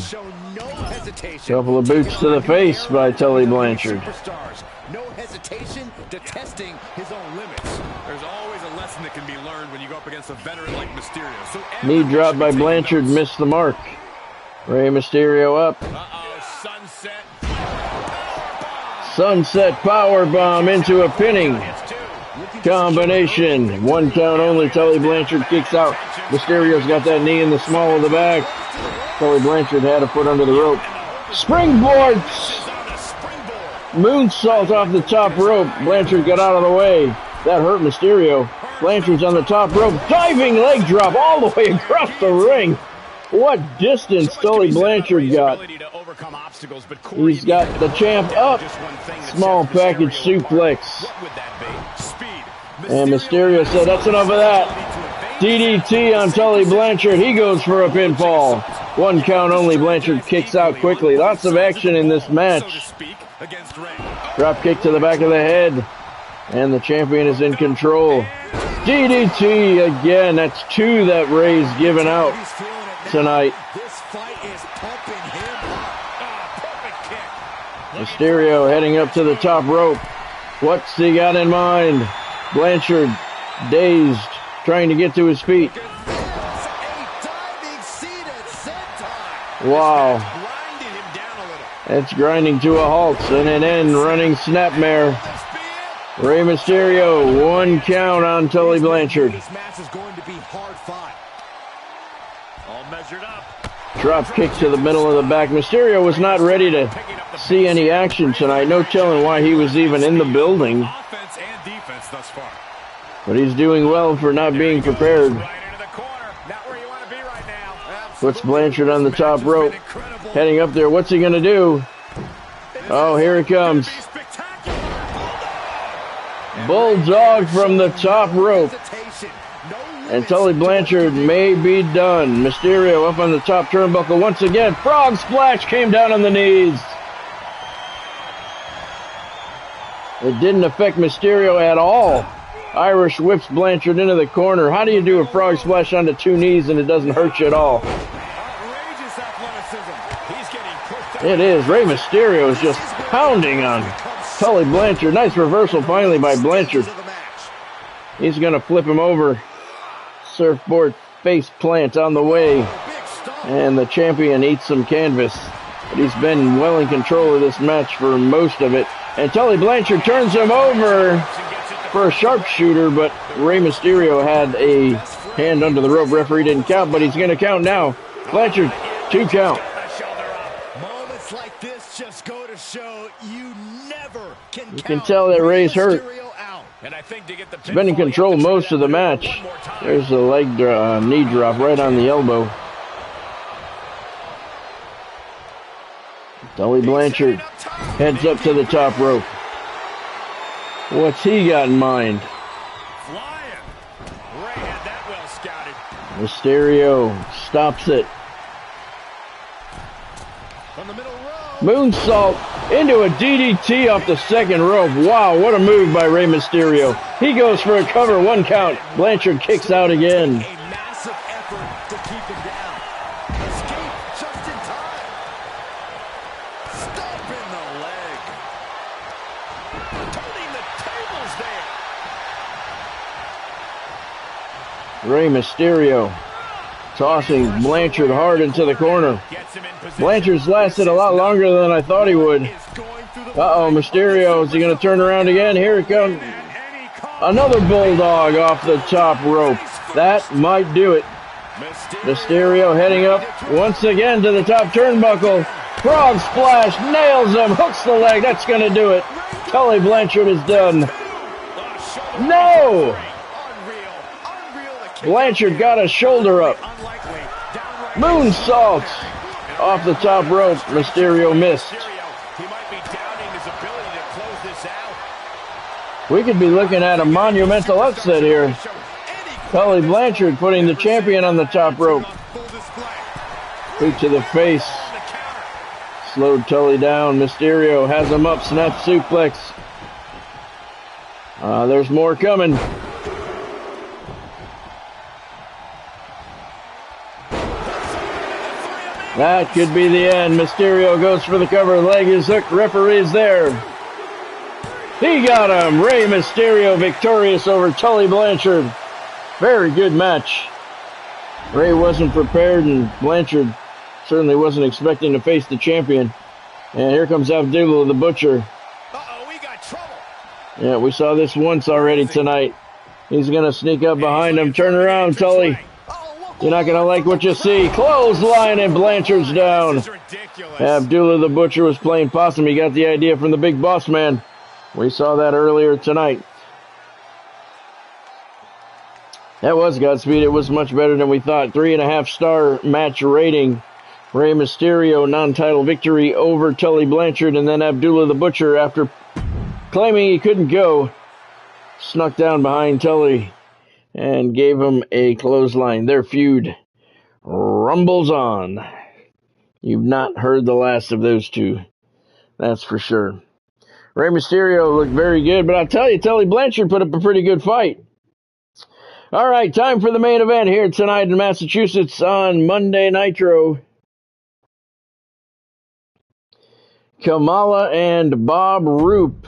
Speaker 1: Couple of boots to the face by Tully Blanchard.
Speaker 6: No hesitation to testing his own limits. There's always a lesson that can be learned when you go up against a veteran like Mysterio. So
Speaker 1: knee drop by Blanchard, missed the mark. Rey Mysterio up. Sunset powerbomb into a pinning combination. 1 count only. Tully Blanchard kicks out. Mysterio's got that knee in the small of the back. Tully Blanchard had a foot under the rope. Springboard! Moonsault off the top rope. Blanchard got out of the way. That hurt Mysterio. Blanchard's on the top rope. Diving leg drop all the way across the ring. What distance Tully Blanchard got. He's got the champ up. Small package suplex. And Mysterio said, that's enough of that. DDT on Tully Blanchard. He goes for a pinfall. 1 count only. Blanchard kicks out quickly. Lots of action in this match. Drop kick to the back of the head. And the champion is in control. DDT again. That's 2 that Rey's given out tonight.
Speaker 5: This fight is pumping
Speaker 1: Mysterio heading up to the top rope. What's he got in mind? Blanchard, dazed, trying to get to his feet. Wow. It's grinding to a halt and an end running snapmare. Rey Mysterio, 1 count on Tully Blanchard.
Speaker 5: This match is going to be hard fought.
Speaker 2: All measured up.
Speaker 1: Drop kick to the middle of the back. Mysterio was not ready to see any action tonight. No telling why he was even in the building.
Speaker 2: Offense and defense thus far.
Speaker 1: But he's doing well for not being prepared.
Speaker 2: Right into the corner. Not where you want to be right now.
Speaker 1: Puts Blanchard on the top rope. Heading up there. What's he going to do? Oh, here it comes. Bulldog from the top rope. And Tully Blanchard may be done. Mysterio up on the top turnbuckle once again. Frog splash came down on the knees. It didn't affect Mysterio at all. Irish whips Blanchard into the corner. How do you do a frog splash onto 2 knees and it doesn't hurt you at all?
Speaker 2: Outrageous athleticism. He's getting pushed up.
Speaker 1: It is. Rey Mysterio is just pounding on Tully Blanchard. Nice reversal finally by Blanchard. He's going to flip him over. Surfboard face plant on the way. And the champion eats some canvas. But he's been well in control of this match for most of it. And Tully Blanchard turns him over for a sharpshooter, but Rey Mysterio had a hand under the rope. Referee didn't count, but he's going to count now. Blanchard, 2 count.
Speaker 5: Moments like this just go to show you never can
Speaker 1: You can tell that Rey's hurt.
Speaker 2: And I think to get the
Speaker 1: He's been in control most of the match. There's a knee drop right on the elbow. Tully Blanchard heads up to the top rope. What's he got in mind?
Speaker 2: Flying. Ray had that well scouted.
Speaker 1: Mysterio stops it.
Speaker 5: From the middle row.
Speaker 1: Moonsault into a DDT off the second rope. Wow, what a move by Rey Mysterio. He goes for a cover, 1 count. Blanchard kicks out again.
Speaker 5: A massive effort to keep him down. Escape just in time. Stomp in the leg. Turning the tables there.
Speaker 1: Rey Mysterio tossing Blanchard hard into the corner. Blanchard's lasted a lot longer than I thought he would. Uh-oh, Mysterio, is he going to turn around again? Here it comes. Another bulldog off the top rope. That might do it. Mysterio heading up once again to the top turnbuckle. Frog splash, nails him, hooks the leg. That's going to do it. Tully Blanchard is done. No! Blanchard got a shoulder up. Moonsault off the top rope. Mysterio missed.
Speaker 2: He might be doubting his ability to close this out.
Speaker 1: We could be looking at a monumental upset here. Tully Blanchard putting the champion on the top rope. Boot to the face. Slowed Tully down. Mysterio has him up. Snap suplex. There's more coming. That could be the end. Mysterio goes for the cover. Leg is hooked. Referee's there. He got him. Rey Mysterio victorious over Tully Blanchard. Very good match. Rey wasn't prepared, and Blanchard certainly wasn't expecting to face the champion. And here comes Abdullah the Butcher.
Speaker 2: Uh-oh, we got trouble.
Speaker 1: Yeah, we saw this once already tonight. He's going to sneak up behind him. Turn around, Tully. You're not going to like what you see. Clothesline, and Blanchard's down. Abdullah the Butcher was playing possum. He got the idea from the big boss man. We saw that earlier tonight. That was Godspeed. It was much better than we thought. 3.5-star match rating. Rey Mysterio non-title victory over Tully Blanchard, and then Abdullah the Butcher, after claiming he couldn't go, snuck down behind Tully and gave him a clothesline. Their feud rumbles on. You've not heard the last of those two. That's for sure. Rey Mysterio looked very good, but I'll tell you, Tully Blanchard put up a pretty good fight. All right, time for the main event here tonight in Massachusetts on Monday Nitro. Kamala and Bob Roop.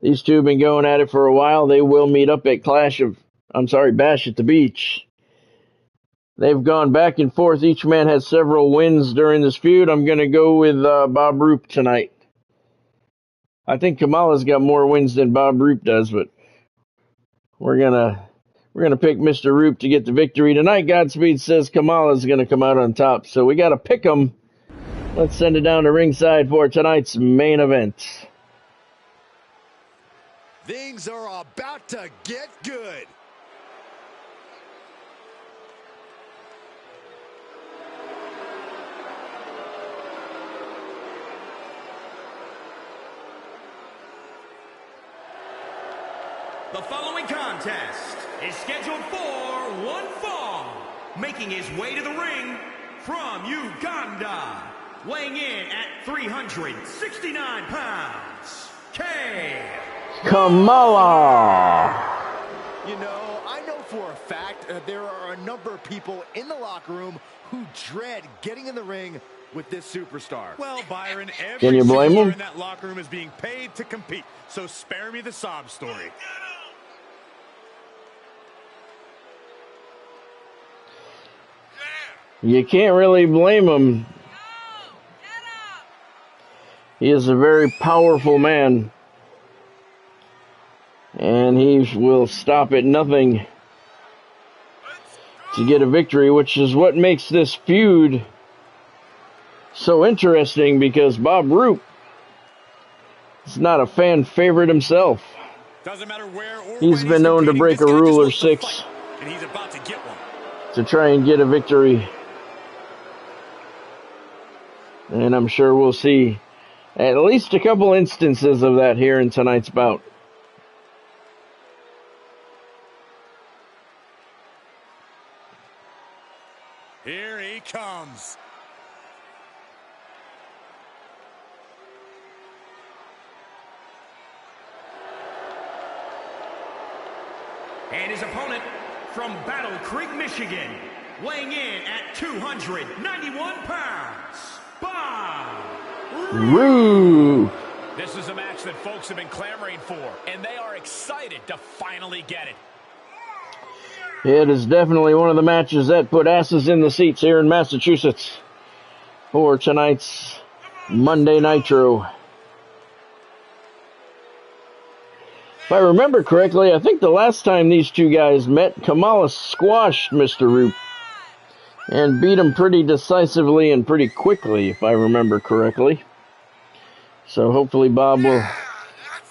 Speaker 1: These two have been going at it for a while. They will meet up at Bash at the Beach. They've gone back and forth. Each man has several wins during this feud. I'm going to go with Bob Roop tonight. I think Kamala's got more wins than Bob Roop does, but we're gonna pick Mr. Roop to get the victory tonight. Godspeed says Kamala's going to come out on top, so we got to pick them. Let's send it down to ringside for tonight's main event.
Speaker 5: Things are about to get good.
Speaker 3: The following contest is scheduled for one fall. Making his way to the ring from Uganda, weighing in at 369 pounds,
Speaker 1: Kamala.
Speaker 5: You know, I know for a fact there are a number of people in the locker room who dread getting in the ring with this superstar.
Speaker 2: Well, Byron,
Speaker 1: Can you blame
Speaker 2: superstar
Speaker 1: him?
Speaker 2: in that locker room is being paid to compete, so spare me the sob story.
Speaker 1: You can't really blame him. He is a very powerful man, and he will stop at nothing to get a victory, which is what makes this feud so interesting, because Bob Roop is not a fan favorite himself.
Speaker 2: Doesn't matter where or
Speaker 1: He's
Speaker 2: when
Speaker 1: been known to
Speaker 2: competing,
Speaker 1: break a
Speaker 2: this guy
Speaker 1: rule or
Speaker 2: just wants to
Speaker 1: 6
Speaker 2: fight, and he's about to get one.
Speaker 1: to try and get a victory. And I'm sure we'll see at least a couple instances of that here in tonight's bout.
Speaker 2: Here he comes.
Speaker 3: And his opponent from Battle Creek, Michigan, weighing in at 291 pounds, Bob
Speaker 1: Roop.
Speaker 2: This is a match that folks have been clamoring for, and they are excited to finally get it.
Speaker 1: It is definitely one of the matches that put asses in the seats here in Massachusetts for tonight's Monday Nitro. If I remember correctly, I think the last time these two guys met, Kamala squashed Mr. Roop and beat him pretty decisively and pretty quickly, if I remember correctly. So hopefully Bob will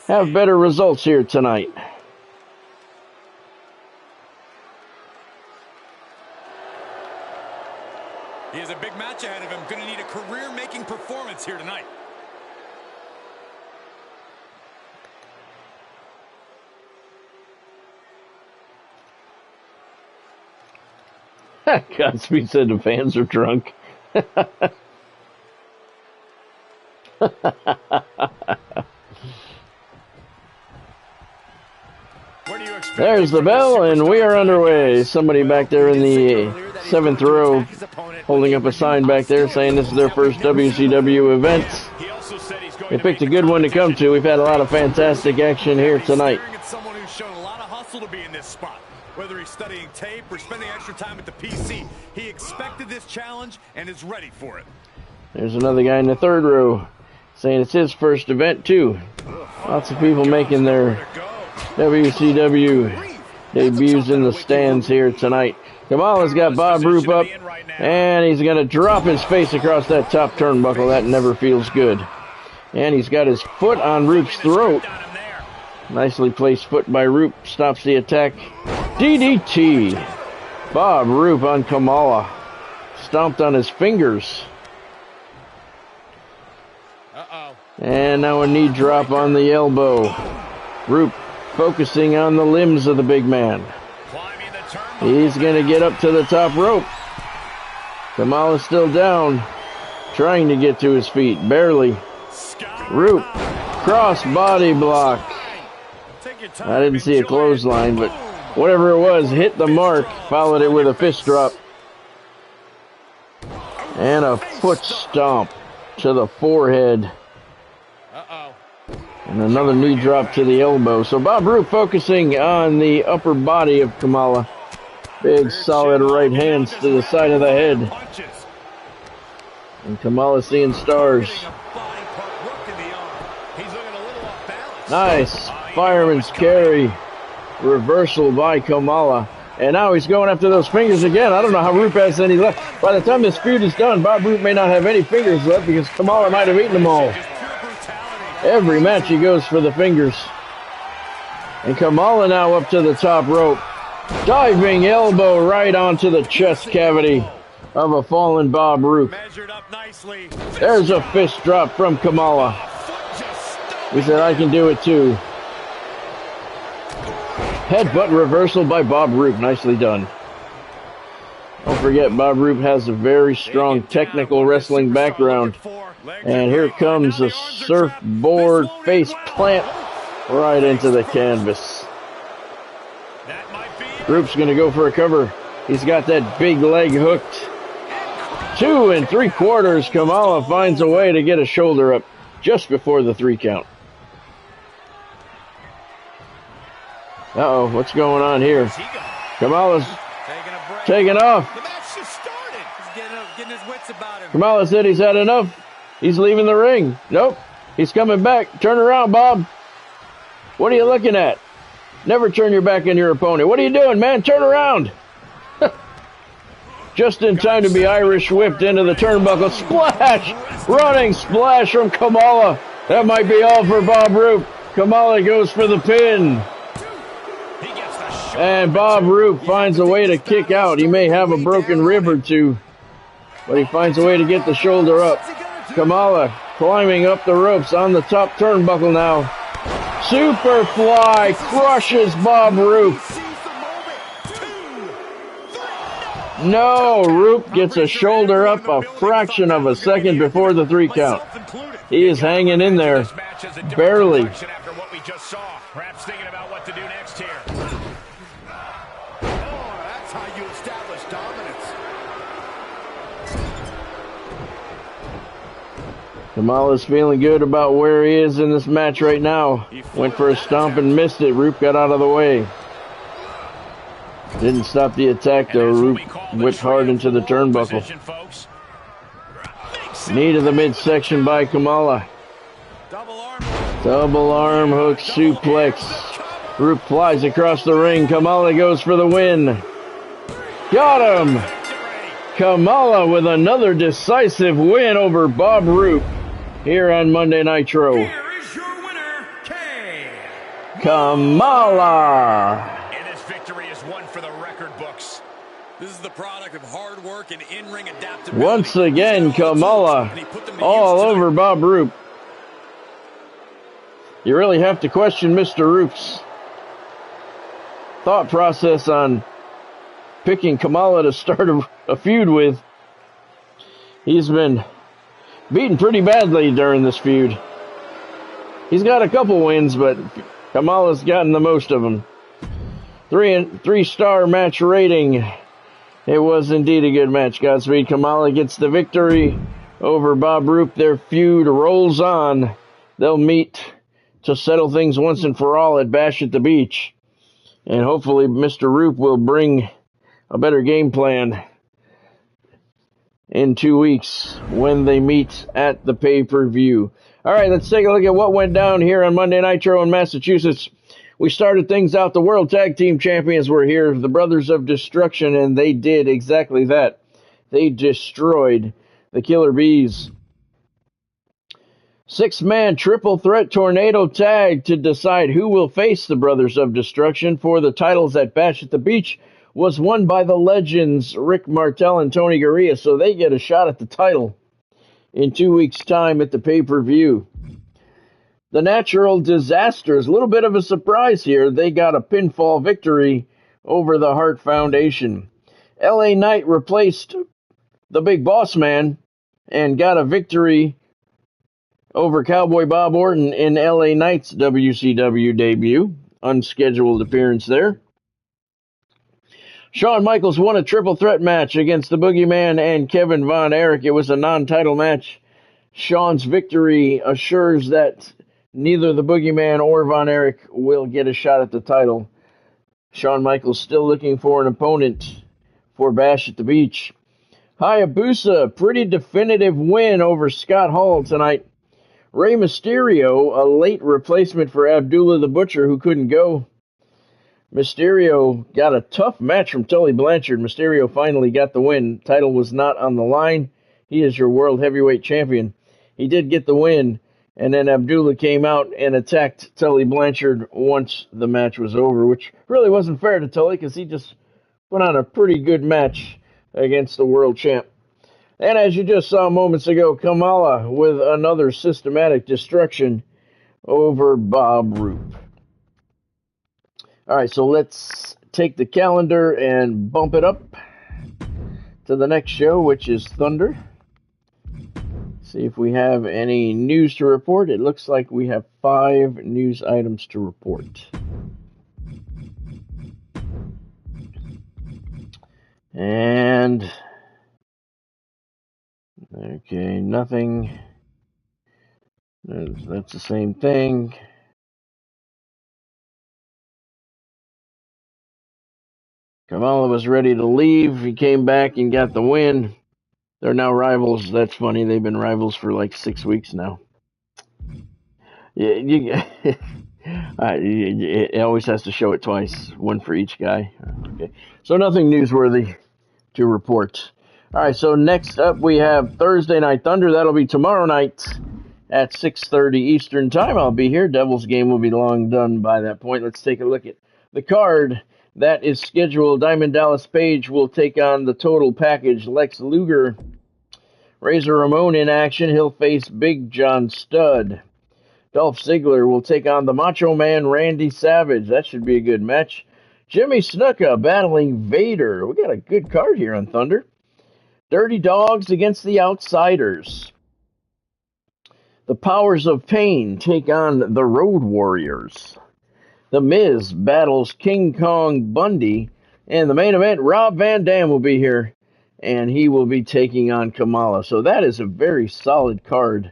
Speaker 1: have better results here tonight.
Speaker 4: He has a big match ahead of him. Going to need a career-making performance here tonight.
Speaker 1: Godspeed said the fans are drunk. There's the bell, and we are underway. Somebody back there in the 7th row holding up a sign back there saying this is their first WCW event. They picked a good one to come to. We've had a lot of fantastic action here tonight.
Speaker 2: Someone who's shown a lot of hustle to be in this spot. Whether he's studying tape or spending extra time at the PC, he expected this challenge and is ready for it.
Speaker 1: There's another guy in the 3rd row saying it's his first event too. Lots of people making their WCW debuts in the stands here tonight. Kamala's got Bob Roop up, and he's going to drop his face across that top turnbuckle. That never feels good. And he's got his foot on Roop's throat. Nicely placed foot by Roop. Stops the attack. DDT. Bob Roop on Kamala. Stomped on his fingers. And now a knee drop on the elbow. Roop focusing on the limbs of the big man. He's going to get up to the top rope. Kamala's still down. Trying to get to his feet. Barely. Roop. Cross body block. I didn't see a clothesline, but whatever it was, hit the mark. Followed it with a fist drop. And a foot stomp. to the forehead. And another knee drop to the elbow. So Bob Roop focusing on the upper body of Kamala. Big solid right hands to the side of the head. And Kamala seeing stars. Nice fireman's carry. Reversal by Kamala. And now he's going after those fingers again. I don't know how Roop has any left. By the time this feud is done, Bob Roop may not have any fingers left because Kamala might have eaten them all. Every match he goes for the fingers. And Kamala now up to the top rope. Diving elbow right onto the chest cavity of a fallen Bob Roop. There's a fist drop from Kamala. He said, I can do it too. Headbutt reversal by Bob Roop. Nicely done. Don't forget, Bob Roop has a very strong technical wrestling background. And here comes a surfboard face plant right into the canvas. Roop's going to go for a cover. He's got that big leg hooked. 2 3/4. Kamala finds a way to get a shoulder up just before the 3 count. Uh-oh, what's going on here? Kamala's taking off.
Speaker 4: The match just started. He's getting his wits about him.
Speaker 1: Kamala said he's had enough. He's leaving the ring. Nope, he's coming back. Turn around, Bob. What are you looking at? Never turn your back on your opponent. What are you doing, man? Turn around. Just in time to be Irish whipped into the turnbuckle. Splash! Running splash from Kamala. That might be all for Bob Roop. Kamala goes for the pin. And Bob Roop finds a way to kick out. He may have a broken rib or two, but he finds a way to get the shoulder up. Kamala climbing up the ropes on the top turnbuckle now. Superfly crushes Bob Roop. No, Roop gets a shoulder up a fraction of a second before the 3 count. He is hanging in there, barely.
Speaker 2: Perhaps thinking about what to do next here.
Speaker 5: That's how you establish dominance.
Speaker 1: Kamala's feeling good about where he is in this match right now. Went for a stomp and missed it. Roop got out of the way. Didn't stop the attack though. Roop whipped hard into the turnbuckle. Knee to the midsection by Kamala. Double arm hook suplex. Roop flies across the ring. Kamala goes for the win. Got him! Kamala with another decisive win over Bob Roop here on Monday Nitro.
Speaker 3: Here is your winner,
Speaker 1: Kamala!
Speaker 2: And this victory is one for the record books.
Speaker 4: This is the product of hard work and in-ring adaptability.
Speaker 1: Once again, Kamala all over Bob Roop. You really have to question Mr. Roop's thought process on picking Kamala to start a feud with. He's been beaten pretty badly during this feud. He's got a couple wins, but Kamala's gotten the most of them. 3-star match rating. It was indeed a good match. Godspeed. Kamala gets the victory over Bob Roop. Their feud rolls on. They'll meet to settle things once and for all at Bash at the Beach. And hopefully Mr. Roop will bring a better game plan in 2 weeks when they meet at the pay-per-view. All right, let's take a look at what went down here on Monday Nitro in Massachusetts. We started things out. The World Tag Team Champions were here, the Brothers of Destruction, and they did exactly that. They destroyed the Killer Bees. 6-man triple threat tornado tag to decide who will face the Brothers of Destruction for the titles at Bash at the Beach was won by the legends Rick Martel and Tony Garea, so they get a shot at the title in 2 weeks' time at the pay-per-view. The Natural Disasters, a little bit of a surprise here. They got a pinfall victory over the Hart Foundation. LA Knight replaced the Big Boss Man and got a victory over Cowboy Bob Orton in LA Knight's WCW debut. Unscheduled appearance there. Shawn Michaels won a triple threat match against the Boogeyman and Kevin Von Erich. It was a non-title match. Shawn's victory assures that neither the Boogeyman or Von Erich will get a shot at the title. Shawn Michaels still looking for an opponent for Bash at the Beach. Hayabusa, pretty definitive win over Scott Hall tonight. Rey Mysterio, a late replacement for Abdullah the Butcher, who couldn't go. Mysterio got a tough match from Tully Blanchard. Mysterio finally got the win. Title was not on the line. He is your World Heavyweight Champion. He did get the win, and then Abdullah came out and attacked Tully Blanchard once the match was over, which really wasn't fair to Tully because he just put on a pretty good match against the world champ. And as you just saw moments ago, Kamala with another systematic destruction over Bob Roop. All right, so let's take the calendar and bump it up to the next show, which is Thunder. See if we have any news to report. It looks like we have 5 news items to report. And, okay, nothing. That's the same thing. Kamala was ready to leave. He came back and got the win. They're now rivals. That's funny. They've been rivals for like 6 weeks now. Yeah, it always has to show it twice. One for each guy. Okay. So nothing newsworthy to report. All right, so next up we have Thursday Night Thunder. That'll be tomorrow night at 6:30 Eastern Time. I'll be here. Devil's Game will be long done by that point. Let's take a look at the card that is scheduled. Diamond Dallas Page will take on the Total Package. Lex Luger. Razor Ramon in action. He'll face Big John Studd. Dolph Ziggler will take on the Macho Man Randy Savage. That should be a good match. Jimmy Snuka battling Vader. We got a good card here on Thunder. Dirty Dogs against the Outsiders. The Powers of Pain take on the Road Warriors. The Miz battles King Kong Bundy. And the main event, Rob Van Dam will be here. And he will be taking on Kamala. So that is a very solid card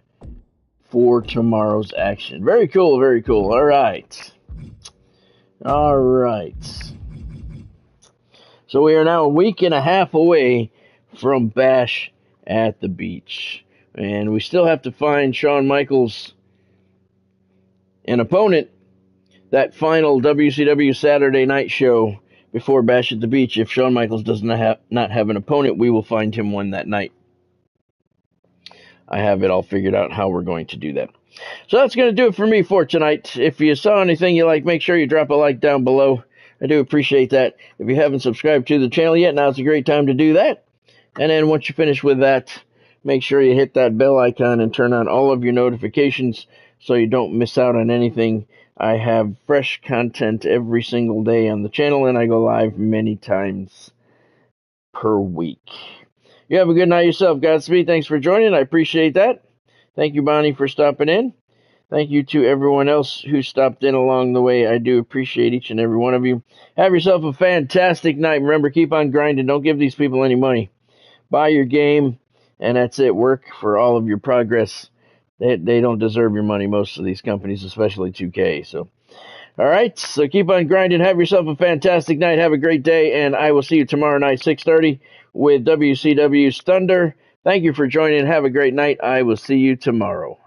Speaker 1: for tomorrow's action. Very cool, very cool. All right. All right. So we are now a week and a half away from Bash at the Beach. And we still have to find Shawn Michaels an opponent. That final WCW Saturday night show before Bash at the Beach. If Shawn Michaels does not have an opponent, we will find him one that night. I have it all figured out how we're going to do that. So that's going to do it for me for tonight. If you saw anything you like, make sure you drop a like down below. I do appreciate that. If you haven't subscribed to the channel yet, now's a great time to do that. And then once you finish with that, make sure you hit that bell icon and turn on all of your notifications so you don't miss out on anything. I have fresh content every single day on the channel, and I go live many times per week. You have a good night yourself. Godspeed. Thanks for joining. I appreciate that. Thank you, Bonnie, for stopping in. Thank you to everyone else who stopped in along the way. I do appreciate each and every one of you. Have yourself a fantastic night. Remember, keep on grinding. Don't give these people any money. Buy your game, and that's it. Work for all of your progress. They don't deserve your money, most of these companies, especially 2K. So, all right. So keep on grinding. Have yourself a fantastic night. Have a great day, and I will see you tomorrow night, 6:30, with WCW's Thunder. Thank you for joining. Have a great night. I will see you tomorrow.